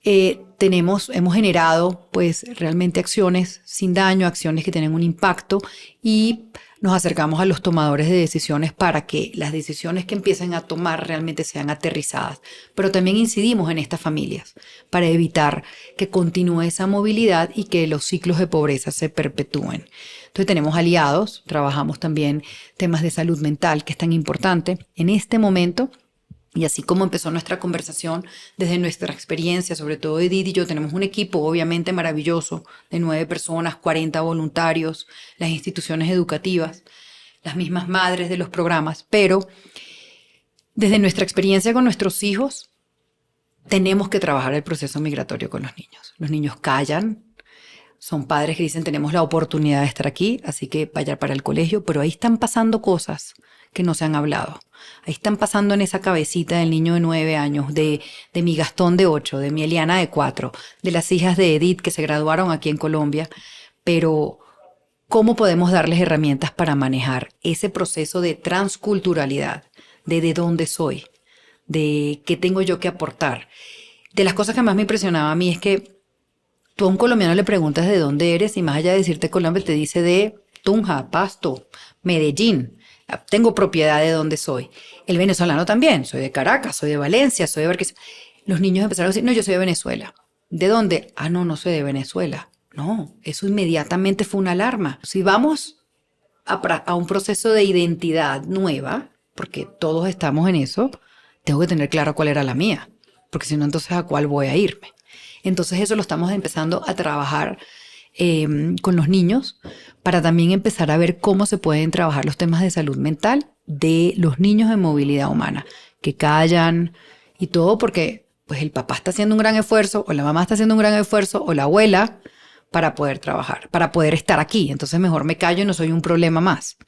hemos generado pues realmente acciones sin daño, acciones que tienen un impacto, y nos acercamos a los tomadores de decisiones para que las decisiones que empiecen a tomar realmente sean aterrizadas. Pero también incidimos en estas familias para evitar que continúe esa movilidad y que los ciclos de pobreza se perpetúen. Entonces tenemos aliados, trabajamos también temas de salud mental, que es tan importante en este momento. Y así como empezó nuestra conversación, desde nuestra experiencia, sobre todo Edith y yo, tenemos un equipo obviamente maravilloso de 9 personas, 40 voluntarios, las instituciones educativas, las mismas madres de los programas, pero desde nuestra experiencia con nuestros hijos, tenemos que trabajar el proceso migratorio con los niños. Los niños callan, son padres que dicen tenemos la oportunidad de estar aquí, así que vaya para el colegio, pero ahí están pasando cosas que no se han hablado. Ahí están pasando en esa cabecita del niño de 9 años, de mi Gastón de 8, de mi Eliana de 4, de las hijas de Edith que se graduaron aquí en Colombia. Pero, ¿cómo podemos darles herramientas para manejar ese proceso de transculturalidad, de dónde soy, de qué tengo yo que aportar? De las cosas que más me impresionaba a mí es que tú a un colombiano le preguntas de dónde eres y más allá de decirte Colombia te dice de Tunja, Pasto, Medellín. Tengo propiedad de dónde soy. El venezolano también. Soy de Caracas, soy de Valencia, soy de Barquisimeto. Los niños empezaron a decir, no, yo soy de Venezuela. ¿De dónde? Ah, no, no soy de Venezuela. No, eso inmediatamente fue una alarma. Si vamos a un proceso de identidad nueva, porque todos estamos en eso, tengo que tener claro cuál era la mía. Porque si no, entonces ¿a cuál voy a irme? Entonces eso lo estamos empezando a trabajar con los niños para también empezar a ver cómo se pueden trabajar los temas de salud mental de los niños en movilidad humana, que callan y todo porque pues el papá está haciendo un gran esfuerzo o la mamá está haciendo un gran esfuerzo o la abuela para poder trabajar, para poder estar aquí. Entonces mejor me callo y no soy un problema más,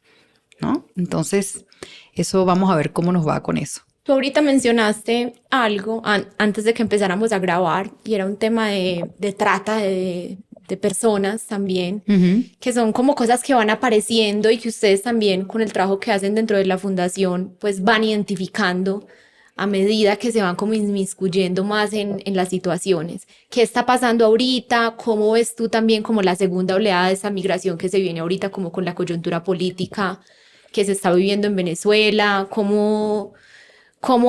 ¿no? Entonces eso vamos a ver cómo nos va con eso. Tú ahorita mencionaste algo antes de que empezáramos a grabar y era un tema de trata de de personas también, Ujú. que son como cosas que van apareciendo y que ustedes también con el trabajo que hacen dentro de la fundación, pues van identificando a medida que se van como inmiscuyendo más en las situaciones. ¿Qué está pasando ahorita? ¿Cómo ves tú también como la segunda oleada de esa migración que se viene ahorita como con la coyuntura política que se está viviendo en Venezuela? ¿Cómo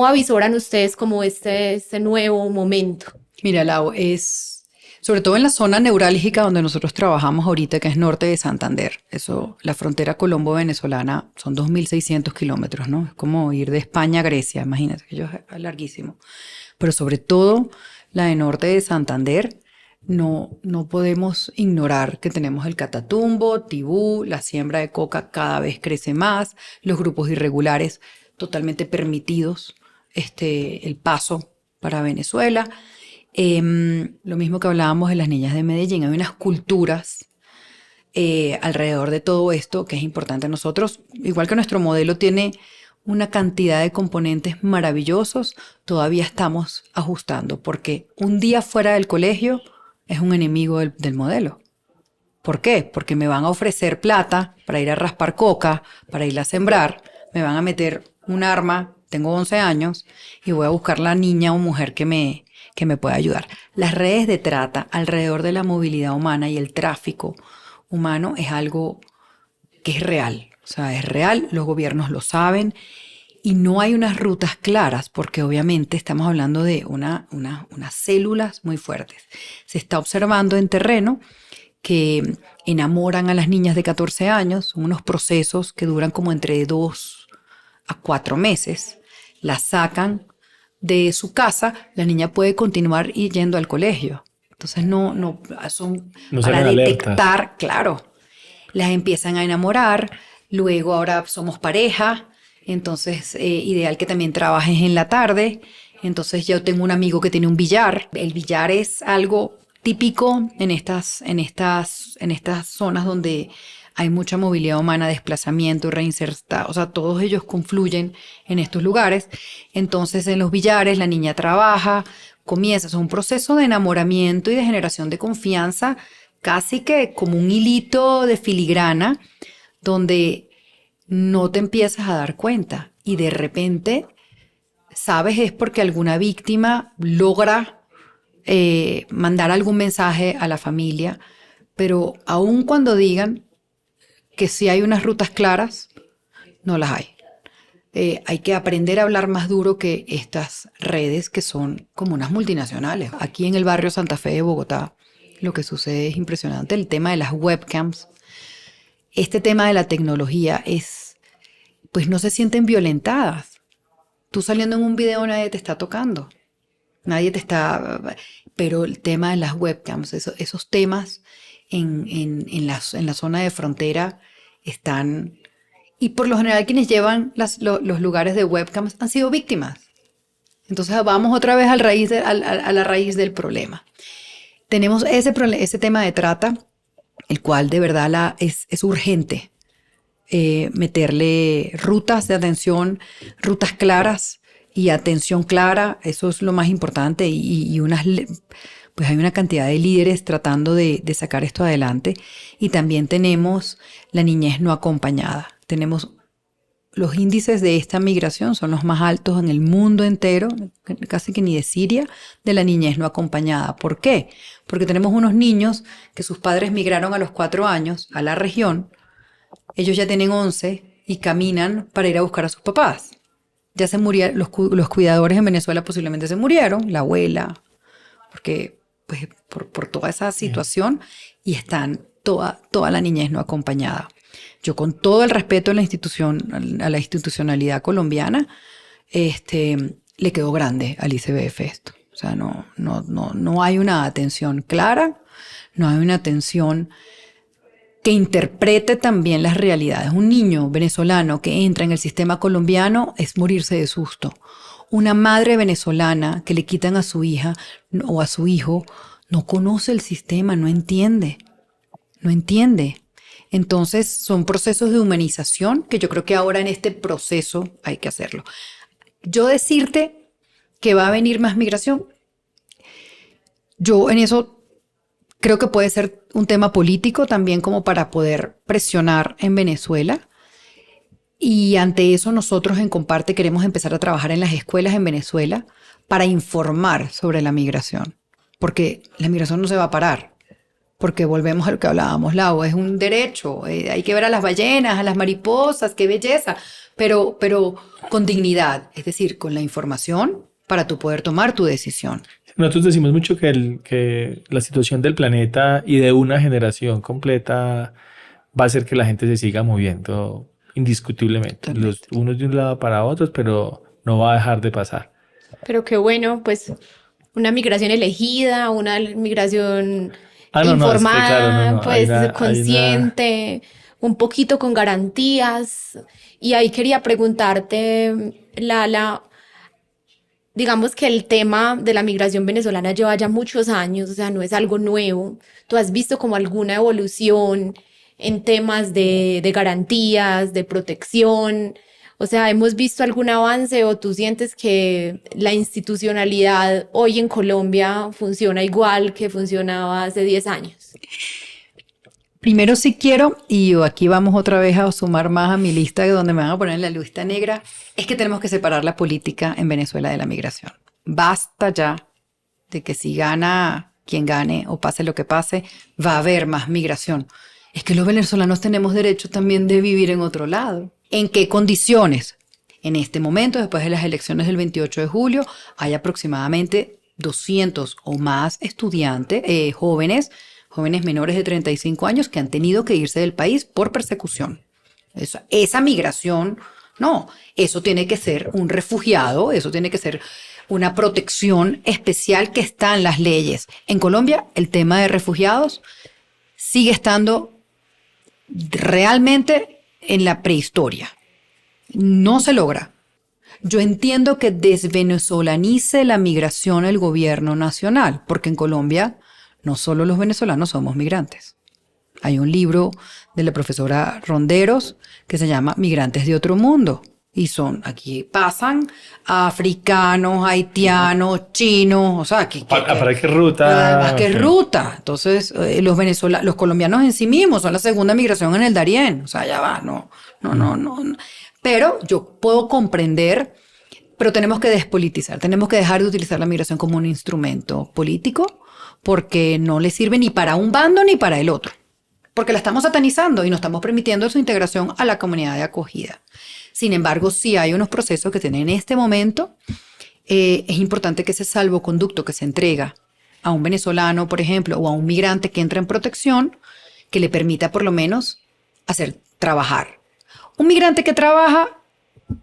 avisoran ustedes como este nuevo momento? Mira, Lau, sobre todo en la zona neurálgica donde nosotros trabajamos ahorita, que es norte de Santander. Eso, la frontera colombo-venezolana son 2.600 kilómetros, ¿no? Es como ir de España a Grecia, imagínate, que es larguísimo. Pero sobre todo la de norte de Santander, no podemos ignorar que tenemos el Catatumbo, Tibú, la siembra de coca cada vez crece más, los grupos irregulares totalmente permitidos, el paso para Venezuela. Lo mismo que hablábamos de las niñas de Medellín, hay unas culturas alrededor de todo esto que es importante a nosotros, igual que nuestro modelo tiene una cantidad de componentes maravillosos, todavía estamos ajustando, porque un día fuera del colegio es un enemigo del modelo. ¿Por qué? Porque me van a ofrecer plata para ir a raspar coca, para ir a sembrar, me van a meter un arma, tengo 11 años, y voy a buscar la niña o mujer que me pueda ayudar. Las redes de trata alrededor de la movilidad humana y el tráfico humano es algo que es real. O sea, es real, los gobiernos lo saben y no hay unas rutas claras porque obviamente estamos hablando de unas células muy fuertes. Se está observando en terreno que enamoran a las niñas de 14 años, son unos procesos que duran como entre 2 a 4 meses, las sacan de su casa, la niña puede continuar yendo al colegio. Entonces son No para salen detectar, alertas. claro, las empiezan a enamorar, luego ahora somos pareja, entonces ideal que también trabajes en la tarde. Entonces yo tengo un amigo que tiene un billar. El billar es algo típico en estas zonas donde hay mucha movilidad humana, desplazamiento, reinserta, o sea, todos ellos confluyen en estos lugares. Entonces en los billares la niña trabaja, comienza, es un proceso de enamoramiento y de generación de confianza, casi que como un hilito de filigrana, donde no te empiezas a dar cuenta y de repente sabes es porque alguna víctima logra mandar algún mensaje a la familia, pero aun cuando digan que sí hay unas rutas claras, no las hay. Hay que aprender a hablar más duro que estas redes que son como unas multinacionales. Aquí en el barrio Santa Fe de Bogotá, lo que sucede es impresionante. El tema de las webcams, este tema de la tecnología pues no se sienten violentadas. Tú saliendo en un video nadie te está tocando. Nadie te está... Pero el tema de las webcams, esos temas en la zona de frontera están... Y por lo general quienes llevan los lugares de webcams han sido víctimas. Entonces vamos otra vez a la raíz del problema. Tenemos ese tema de trata, el cual de verdad es urgente meterle rutas de atención, rutas claras y atención clara. Eso es lo más importante pues hay una cantidad de líderes tratando de sacar esto adelante. Y también tenemos la niñez no acompañada. Tenemos los índices de esta migración son los más altos en el mundo entero, casi que ni de Siria, de la niñez no acompañada. ¿Por qué? Porque tenemos unos niños que sus padres migraron a los 4 años a la región, ellos ya tienen 11 y caminan para ir a buscar a sus papás. Ya se murieron, los cuidadores en Venezuela posiblemente se murieron, la abuela, porque pues, por toda esa situación, y están toda la niñez no acompañada. Yo con todo el respeto a la institucionalidad colombiana, le quedó grande al ICBF esto. O sea, no hay una atención clara, no hay una atención que interprete también las realidades. Un niño venezolano que entra en el sistema colombiano es morirse de susto. Una madre venezolana que le quitan a su hija o a su hijo no conoce el sistema, no entiende. Entonces son procesos de humanización que yo creo que ahora en este proceso hay que hacerlo. Yo decirte que va a venir más migración, yo en eso Creo que puede ser un tema político también como para poder presionar en Venezuela. Y ante eso nosotros en Comparte queremos empezar a trabajar en las escuelas en Venezuela para informar sobre la migración. Porque la migración no se va a parar. Porque volvemos a lo que hablábamos, Lau, es un derecho. Hay que ver a las ballenas, a las mariposas, qué belleza. Pero con dignidad, es decir, con la información para tú poder tomar tu decisión. Nosotros decimos mucho que la situación del planeta y de una generación completa va a hacer que la gente se siga moviendo indiscutiblemente. Los unos de un lado para otros, pero no va a dejar de pasar. Pero qué bueno, pues una migración elegida, una migración informada, claro, pues consciente, un poquito con garantías. Y ahí quería preguntarte, Lala, digamos que el tema de la migración venezolana lleva ya muchos años, o sea, no es algo nuevo. ¿Tú has visto como alguna evolución en temas de garantías, de protección? O sea, ¿hemos visto algún avance o tú sientes que la institucionalidad hoy en Colombia funciona igual que funcionaba hace 10 años? Primero sí quiero, y aquí vamos otra vez a sumar más a mi lista donde me van a poner en la lista negra, es que tenemos que separar la política en Venezuela de la migración. Basta ya de que si gana quien gane o pase lo que pase, va a haber más migración. Es que los venezolanos tenemos derecho también de vivir en otro lado. ¿En qué condiciones? En este momento, después de las elecciones del 28 de julio, hay aproximadamente 200 o más estudiantes, jóvenes menores de 35 años que han tenido que irse del país por persecución. Esa migración, no, eso tiene que ser un refugiado, eso tiene que ser una protección especial que está en las leyes. En Colombia, el tema de refugiados sigue estando realmente en la prehistoria. No se logra. Yo entiendo que desvenezolanice la migración el gobierno nacional, porque en Colombia no solo los venezolanos somos migrantes. Hay un libro de la profesora Ronderos que se llama Migrantes de Otro Mundo. Y aquí pasan africanos, haitianos, chinos, o sea, ¿para qué ruta? Además, ¿qué ruta? Entonces, los colombianos en sí mismos son la segunda migración en el Darién. O sea, ya va, no. Pero yo puedo comprender, pero tenemos que despolitizar, tenemos que dejar de utilizar la migración como un instrumento político, porque no le sirve ni para un bando ni para el otro. Porque la estamos satanizando y no estamos permitiendo su integración a la comunidad de acogida. Sin embargo, sí hay unos procesos que tienen en este momento. Es importante que ese salvoconducto que se entrega a un venezolano, por ejemplo, o a un migrante que entra en protección, que le permita por lo menos trabajar. Un migrante que trabaja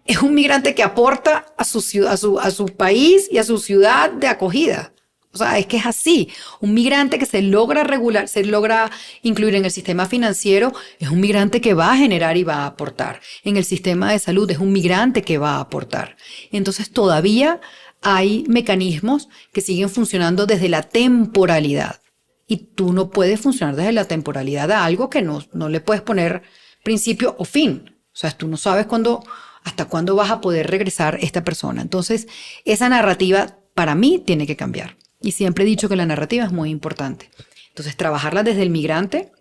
es un migrante que aporta a su país y a su ciudad de acogida. O sea, es que es así. Un migrante que se logra regular, se logra incluir en el sistema financiero, es un migrante que va a generar y va a aportar. En el sistema de salud es un migrante que va a aportar. Entonces todavía hay mecanismos que siguen funcionando desde la temporalidad. Y tú no puedes funcionar desde la temporalidad a algo que no le puedes poner principio o fin. O sea, tú no sabes hasta cuándo vas a poder regresar esta persona. Entonces, esa narrativa para mí tiene que cambiar. Y siempre he dicho que la narrativa es muy importante. Entonces, trabajarla desde el migrante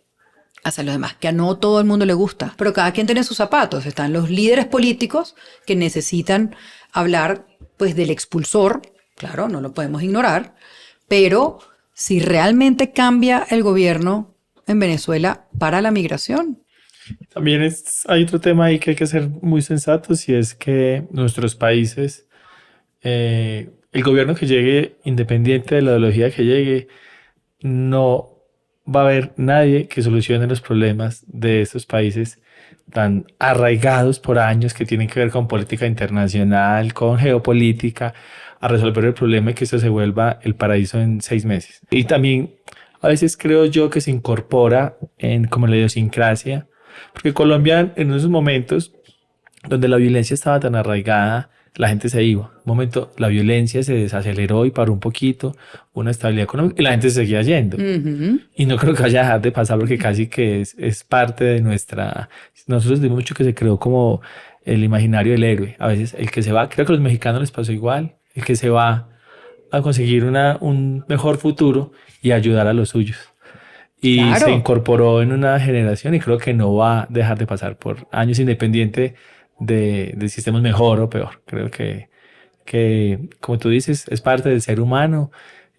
hacia los demás, que a no todo el mundo le gusta, pero cada quien tiene sus zapatos. Están los líderes políticos que necesitan hablar pues del expulsor, claro, no lo podemos ignorar, pero si realmente cambia el gobierno en Venezuela para la migración. También hay otro tema ahí que hay que ser muy sensatos, y es que nuestros países, el gobierno que llegue, independiente de la ideología que llegue, no va a haber nadie que solucione los problemas de estos países tan arraigados por años, que tienen que ver con política internacional, con geopolítica, a resolver el problema y que esto se vuelva el paraíso en 6 meses. Y también a veces creo yo que se incorpora como la idiosincrasia, porque Colombia en esos momentos donde la violencia estaba tan arraigada, la gente se iba. Un momento, la violencia se desaceleró y paró un poquito, una estabilidad económica, y la gente se seguía yendo. Uh-huh. Y no creo que vaya a dejar de pasar, porque casi que es parte de nuestra... Nosotros decimos mucho que se creó como el imaginario del héroe. A veces el que se va, creo que a los mexicanos les pasó igual, el que se va a conseguir un mejor futuro y ayudar a los suyos. y se Claro. incorporó en una generación y creo que no va a dejar de pasar por años independiente de si estemos mejor o peor. Creo que, como tú dices, es parte del ser humano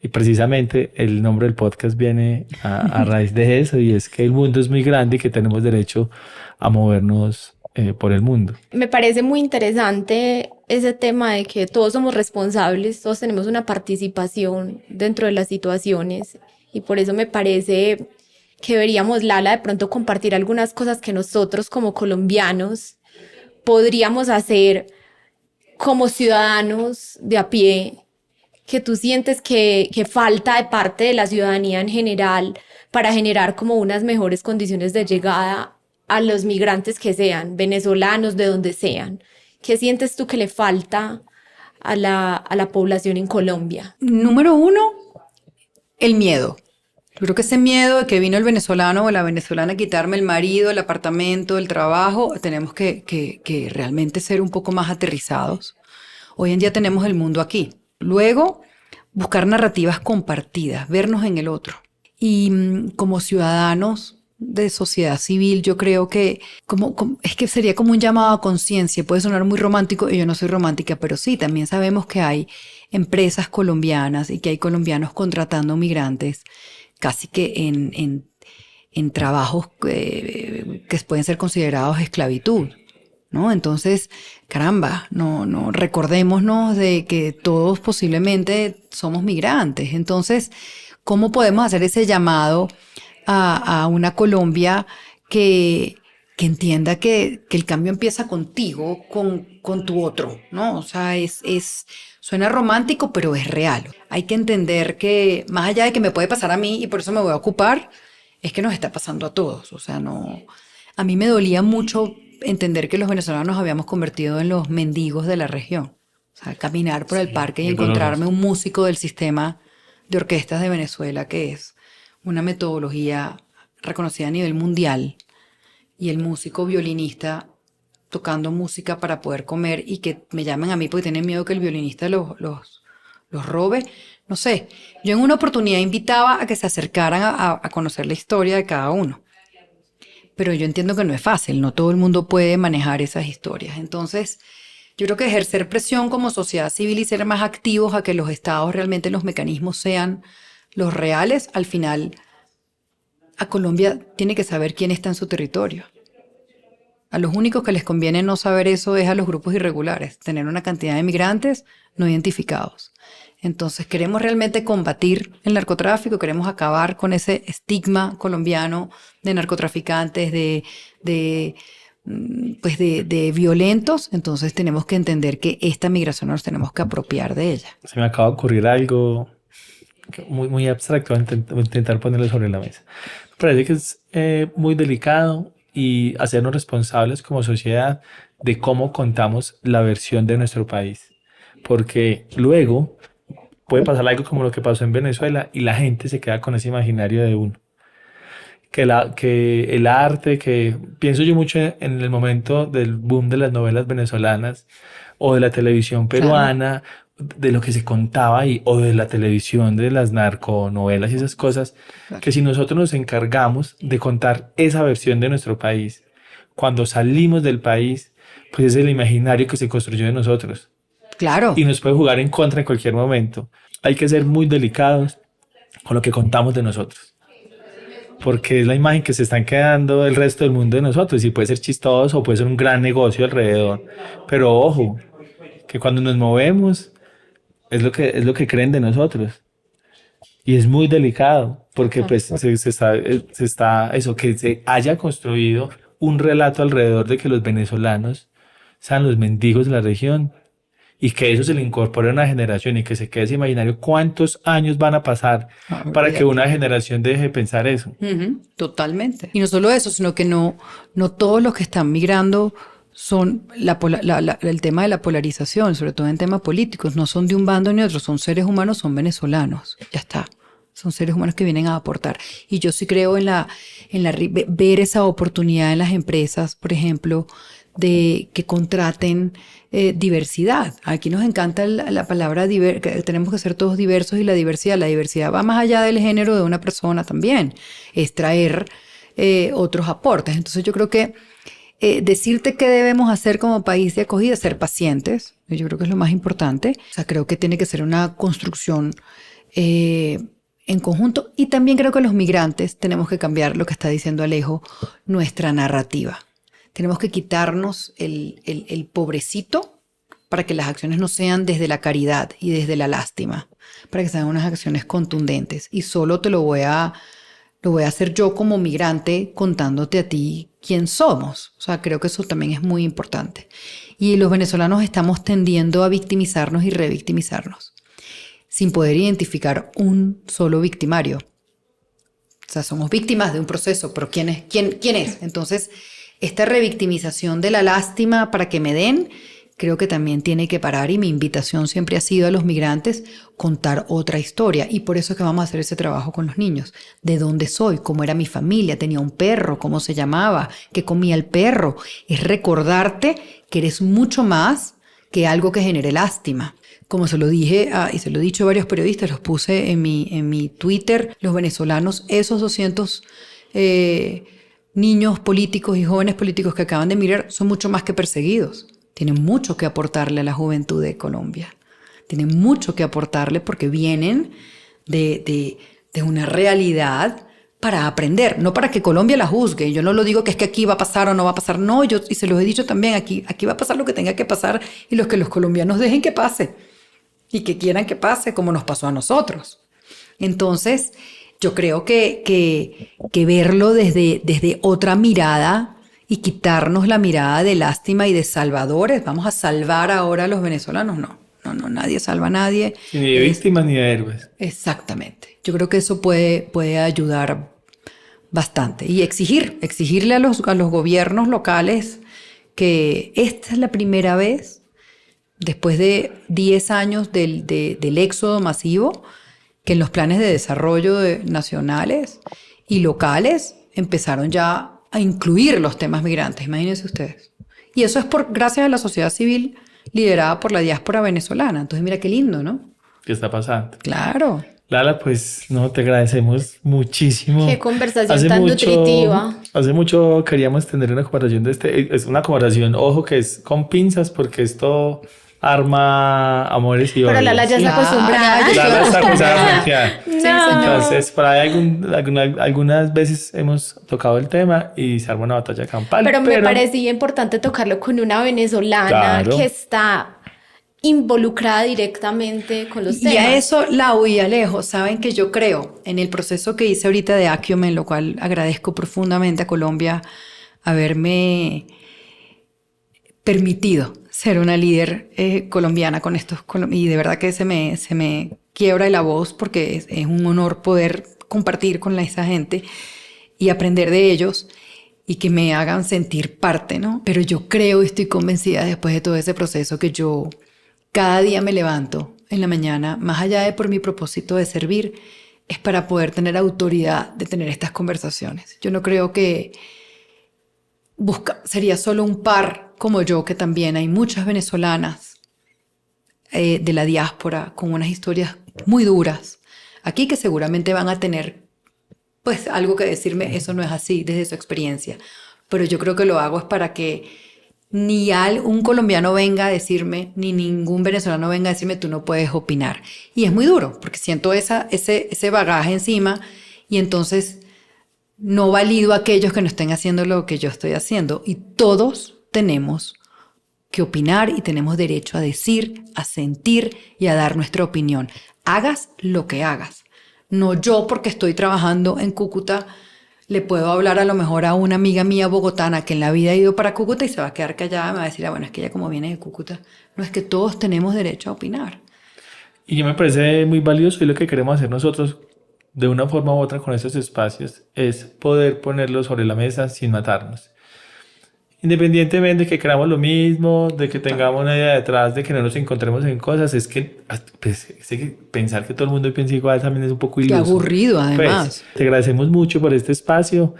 y precisamente el nombre del podcast viene a raíz de eso y es que el mundo es muy grande y que tenemos derecho a movernos por el mundo. Me parece muy interesante ese tema de que todos somos responsables, todos tenemos una participación dentro de las situaciones y por eso me parece que deberíamos, Lala, de pronto compartir algunas cosas que nosotros como colombianos podríamos hacer como ciudadanos de a pie, que tú sientes que falta de parte de la ciudadanía en general para generar como unas mejores condiciones de llegada a los migrantes que sean, venezolanos, de donde sean. ¿Qué sientes tú que le falta a la población en Colombia? Número uno, el miedo. Yo creo que ese miedo de que vino el venezolano o la venezolana a quitarme el marido, el apartamento, el trabajo, tenemos que realmente ser un poco más aterrizados. Hoy en día tenemos el mundo aquí. Luego, buscar narrativas compartidas, vernos en el otro. Y como ciudadanos de sociedad civil, yo creo que es que sería como un llamado a conciencia. Puede sonar muy romántico y yo no soy romántica, pero sí, también sabemos que hay empresas colombianas y que hay colombianos contratando migrantes casi que en trabajos que pueden ser considerados esclavitud, ¿no? Entonces, caramba, no recordémonos de que todos posiblemente somos migrantes. Entonces, ¿cómo podemos hacer ese llamado a una Colombia que entienda que el cambio empieza contigo, con tu otro, ¿no? O sea, suena romántico, pero es real. Hay que entender que más allá de que me puede pasar a mí y por eso me voy a ocupar, es que nos está pasando a todos. O sea, no. A mí me dolía mucho entender que los venezolanos nos habíamos convertido en los mendigos de la región. O sea, caminar por el parque y muy encontrarme doloroso. un músico del sistema de orquestas de Venezuela, que es una metodología reconocida a nivel mundial, y el músico violinista tocando música para poder comer y que me llamen a mí porque tienen miedo que el violinista los robe. No sé, yo en una oportunidad invitaba a que se acercaran a conocer la historia de cada uno. Pero yo entiendo que no es fácil, no todo el mundo puede manejar esas historias. Entonces, yo creo que ejercer presión como sociedad civil y ser más activos a que los estados realmente los mecanismos sean los reales, al final a Colombia tiene que saber quién está en su territorio. A los únicos que les conviene no saber eso es a los grupos irregulares, tener una cantidad de migrantes no identificados. Entonces, queremos realmente combatir el narcotráfico, queremos acabar con ese estigma colombiano de narcotraficantes, de violentos. Entonces, tenemos que entender que esta migración nos tenemos que apropiar de ella. Se me acaba de ocurrir algo muy, muy abstracto, voy a intentar ponerlo sobre la mesa. Me parece que es muy delicado y hacernos responsables como sociedad de cómo contamos la versión de nuestro país. Porque luego puede pasar algo como lo que pasó en Venezuela y la gente se queda con ese imaginario de uno. Que el arte, que pienso yo mucho en el momento del boom de las novelas venezolanas o de la televisión peruana, de lo que se contaba ahí, o de la televisión, de las narconovelas y esas cosas, que si nosotros nos encargamos de contar esa versión de nuestro país, cuando salimos del país, pues es el imaginario que se construyó de nosotros. Claro. Y nos puede jugar en contra en cualquier momento. Hay que ser muy delicados con lo que contamos de nosotros, porque es la imagen que se están quedando el resto del mundo de nosotros, y puede ser chistoso o puede ser un gran negocio alrededor, pero ojo, que cuando nos movemos es lo que creen de nosotros, y es muy delicado, porque pues se está eso, que se haya construido un relato alrededor de que los venezolanos sean los mendigos de la región, y que eso se le incorpore a una generación y que se quede ese imaginario. ¿Cuántos años van a pasar para que una generación deje de pensar eso? Totalmente. Y no solo eso, sino que no todos los que están migrando son el tema de la polarización, sobre todo en temas políticos, no son de un bando ni otro, son seres humanos, son venezolanos, ya está. Son seres humanos que vienen a aportar. Y yo sí creo ver esa oportunidad en las empresas, por ejemplo, de que contraten diversidad. Aquí nos encanta la palabra que tenemos que ser todos diversos, y la diversidad va más allá del género de una persona también, es traer otros aportes. Entonces yo creo que decirte qué debemos hacer como país de acogida, ser pacientes, yo creo que es lo más importante. O sea, creo que tiene que ser una construcción en conjunto, y también creo que los migrantes tenemos que cambiar, lo que está diciendo Alejo, nuestra narrativa. Tenemos que quitarnos el pobrecito para que las acciones no sean desde la caridad y desde la lástima, para que sean unas acciones contundentes. Y solo lo voy a hacer yo como migrante contándote a ti quién somos. O sea, creo que eso también es muy importante. Y los venezolanos estamos tendiendo a victimizarnos y revictimizarnos, sin poder identificar un solo victimario. O sea, somos víctimas de un proceso, pero ¿quién es? Entonces, esta revictimización de la lástima para que me den, creo que también tiene que parar, y mi invitación siempre ha sido a los migrantes contar otra historia, y por eso es que vamos a hacer ese trabajo con los niños. ¿De dónde soy? ¿Cómo era mi familia? ¿Tenía un perro? ¿Cómo se llamaba? ¿Qué comía el perro? Es recordarte que eres mucho más que algo que genere lástima. Como se lo dije y se lo he dicho a varios periodistas, los puse en mi Twitter, los venezolanos, esos 200 niños políticos y jóvenes políticos que acaban de emigrar, son mucho más que perseguidos. Tienen mucho que aportarle a la juventud de Colombia. Tienen mucho que aportarle porque vienen de una realidad para aprender, no para que Colombia la juzgue. Yo no lo digo que es que aquí va a pasar o no va a pasar. No, y se los he dicho también, aquí va a pasar lo que tenga que pasar, y los que los colombianos dejen que pase y que quieran que pase, como nos pasó a nosotros. Entonces, yo creo que verlo desde otra mirada y quitarnos la mirada de lástima y de salvadores. Vamos a salvar ahora a los venezolanos. No, nadie salva a nadie. Ni de víctimas ni de héroes. Exactamente. Yo creo que eso puede ayudar bastante. Y exigirle a los gobiernos locales que esta es la primera vez, después de 10 años del éxodo masivo, que en los planes de desarrollo nacionales y locales empezaron ya a incluir los temas migrantes, imagínense ustedes. Y eso es gracias a la sociedad civil liderada por la diáspora venezolana. Entonces mira qué lindo, ¿no? ¿Qué está pasando? Claro. Lala, pues no, te agradecemos muchísimo. Qué conversación tan nutritiva. Hace mucho queríamos tener una conversación es una conversación, ojo, que es con pinzas, porque esto arma amores y odios. Pero Lala ya se acostumbrada. Lala está acostumbrada a frontear. No. Entonces, por ahí algunas veces hemos tocado el tema y se arma una batalla campal. Pero me parecía importante tocarlo con una venezolana, claro, que está involucrada directamente con los temas. Y a eso, Lau y Alejo, saben que yo creo en el proceso que hice ahorita de Acumen, lo cual agradezco profundamente a Colombia haberme permitido ser una líder colombiana con estos, y de verdad que se me quiebra la voz, porque es un honor poder compartir con esa gente y aprender de ellos y que me hagan sentir parte, ¿no? Pero yo creo y estoy convencida después de todo ese proceso que yo cada día me levanto en la mañana, más allá de por mi propósito de servir, es para poder tener autoridad de tener estas conversaciones. Yo no creo que sería solo un par como yo, que también hay muchas venezolanas de la diáspora con unas historias muy duras aquí, que seguramente van a tener pues algo que decirme. Eso no es así desde su experiencia, pero yo creo que lo hago es para que ni un colombiano venga a decirme, ni ningún venezolano venga a decirme, tú no puedes opinar. Y es muy duro, porque siento ese bagaje encima, y entonces no valido a aquellos que no estén haciendo lo que yo estoy haciendo. Y todos tenemos que opinar y tenemos derecho a decir, a sentir y a dar nuestra opinión. Hagas lo que hagas. No yo, porque estoy trabajando en Cúcuta, le puedo hablar a lo mejor a una amiga mía bogotana que en la vida ha ido para Cúcuta y se va a quedar callada, me va a decir, bueno, es que ella como viene de Cúcuta. No, es que todos tenemos derecho a opinar. Y yo me parece muy valioso, y lo que queremos hacer nosotros de una forma u otra con estos espacios es poder ponerlos sobre la mesa sin matarnos. independientemente de que queramos lo mismo, de que tengamos una idea detrás, de que no nos encontremos en cosas, es que pues, es que pensar que todo el mundo piensa igual también es un poco Qué iluso. aburrido, además. Pues, te agradecemos mucho por este espacio.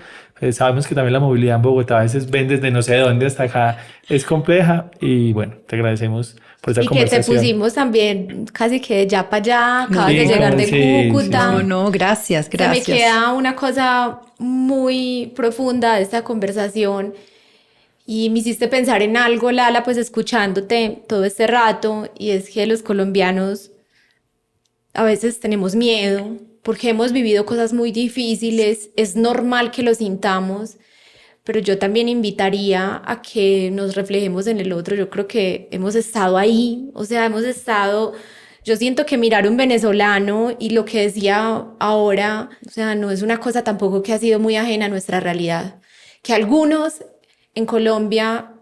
Sabemos que también la movilidad en Bogotá a veces ven desde no sé dónde hasta acá, es compleja y bueno, te agradecemos por esta Y que te conversación. pusimos también casi que de ya para allá, acabas Sí, de llegar como de sí, Cúcuta. No, no, gracias, Se gracias. me queda una cosa muy profunda de esta conversación y me hiciste pensar en algo, Lala, pues escuchándote todo este rato, y es que los colombianos a veces tenemos miedo porque hemos vivido cosas muy difíciles, es normal que lo sintamos, pero yo también invitaría a que nos reflejemos en el otro. Yo creo que hemos estado ahí, o sea, hemos estado... Yo siento que mirar a un venezolano y lo que decía ahora, o sea, no es una cosa tampoco que ha sido muy ajena a nuestra realidad. Que algunos en Colombia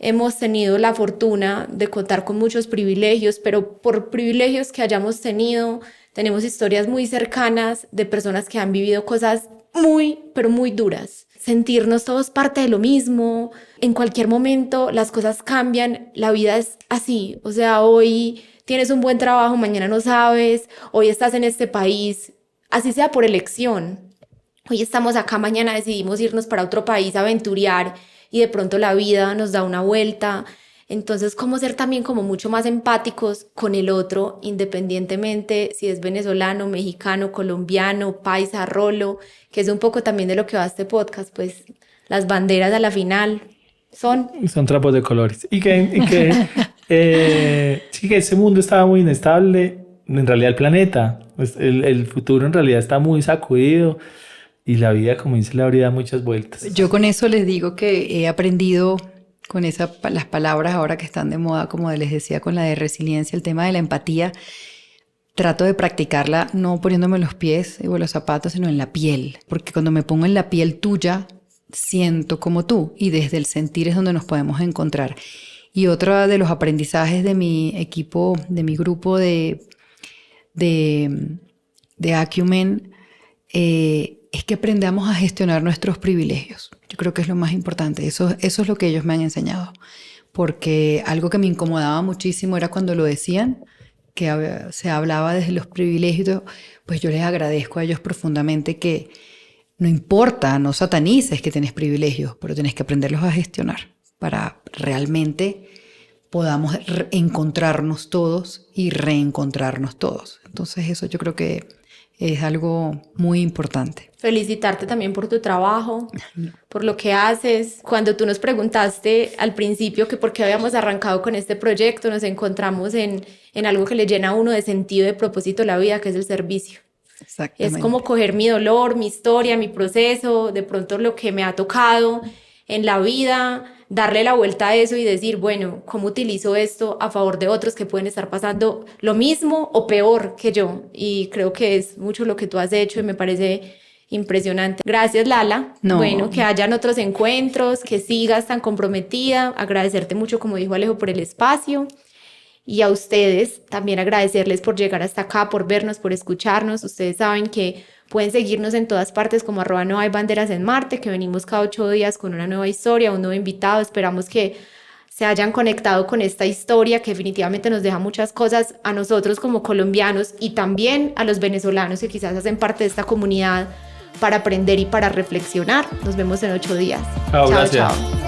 hemos tenido la fortuna de contar con muchos privilegios, pero por privilegios que hayamos tenido, tenemos historias muy cercanas de personas que han vivido cosas muy, pero muy duras. Sentirnos todos parte de lo mismo, en cualquier momento las cosas cambian, la vida es así, o sea, hoy tienes un buen trabajo, mañana no sabes, hoy estás en este país, así sea por elección. Hoy estamos acá, mañana decidimos irnos para otro país a aventurear y de pronto la vida nos da una vuelta. Entonces, cómo ser también como mucho más empáticos con el otro, independientemente si es venezolano, mexicano, colombiano, paisa, rolo, que es un poco también de lo que va este podcast, pues las banderas a la final son... Son trapos de colores. Sí, que ese mundo estaba muy inestable, en realidad el planeta, pues, el futuro en realidad está muy sacudido y la vida, como dice Laura, da muchas vueltas. Yo con eso les digo que he aprendido con las palabras ahora que están de moda, como les decía con la de resiliencia, el tema de la empatía. Trato de practicarla no poniéndome los pies o los zapatos, sino en la piel, porque cuando me pongo en la piel tuya, siento como tú, y desde el sentir es donde nos podemos encontrar. Y otro de los aprendizajes de mi equipo, de mi grupo de Acumen, es que aprendamos a gestionar nuestros privilegios. Yo creo que es lo más importante. Eso es lo que ellos me han enseñado. Porque algo que me incomodaba muchísimo era cuando lo decían, que se hablaba desde los privilegios. Pues yo les agradezco a ellos profundamente que no importa, no satanices que tienes privilegios, pero tienes que aprenderlos a gestionar para realmente podamos encontrarnos todos y reencontrarnos todos. Entonces eso yo creo que es algo muy importante. Felicitarte también por tu trabajo, por lo que haces. Cuando tú nos preguntaste al principio que por qué habíamos arrancado con este proyecto, nos encontramos en algo que le llena a uno de sentido, de propósito la vida, que es el servicio. Exactamente. Es como coger mi dolor, mi historia, mi proceso, de pronto lo que me ha tocado en la vida, darle la vuelta a eso y decir, bueno, ¿cómo utilizo esto a favor de otros que pueden estar pasando lo mismo o peor que yo? Y creo que es mucho lo que tú has hecho y me parece impresionante. Gracias, Lala. No. Bueno, que hayan otros encuentros, que sigas tan comprometida. Agradecerte mucho, como dijo Alejo, por el espacio. Y a ustedes también agradecerles por llegar hasta acá, por vernos, por escucharnos. Ustedes saben que pueden seguirnos en todas partes como @no hay banderas en Marte, que venimos cada 8 días con una nueva historia, un nuevo invitado. Esperamos que se hayan conectado con esta historia que definitivamente nos deja muchas cosas a nosotros como colombianos y también a los venezolanos que quizás hacen parte de esta comunidad para aprender y para reflexionar. Nos vemos en 8 días. Chao, gracias. Chao.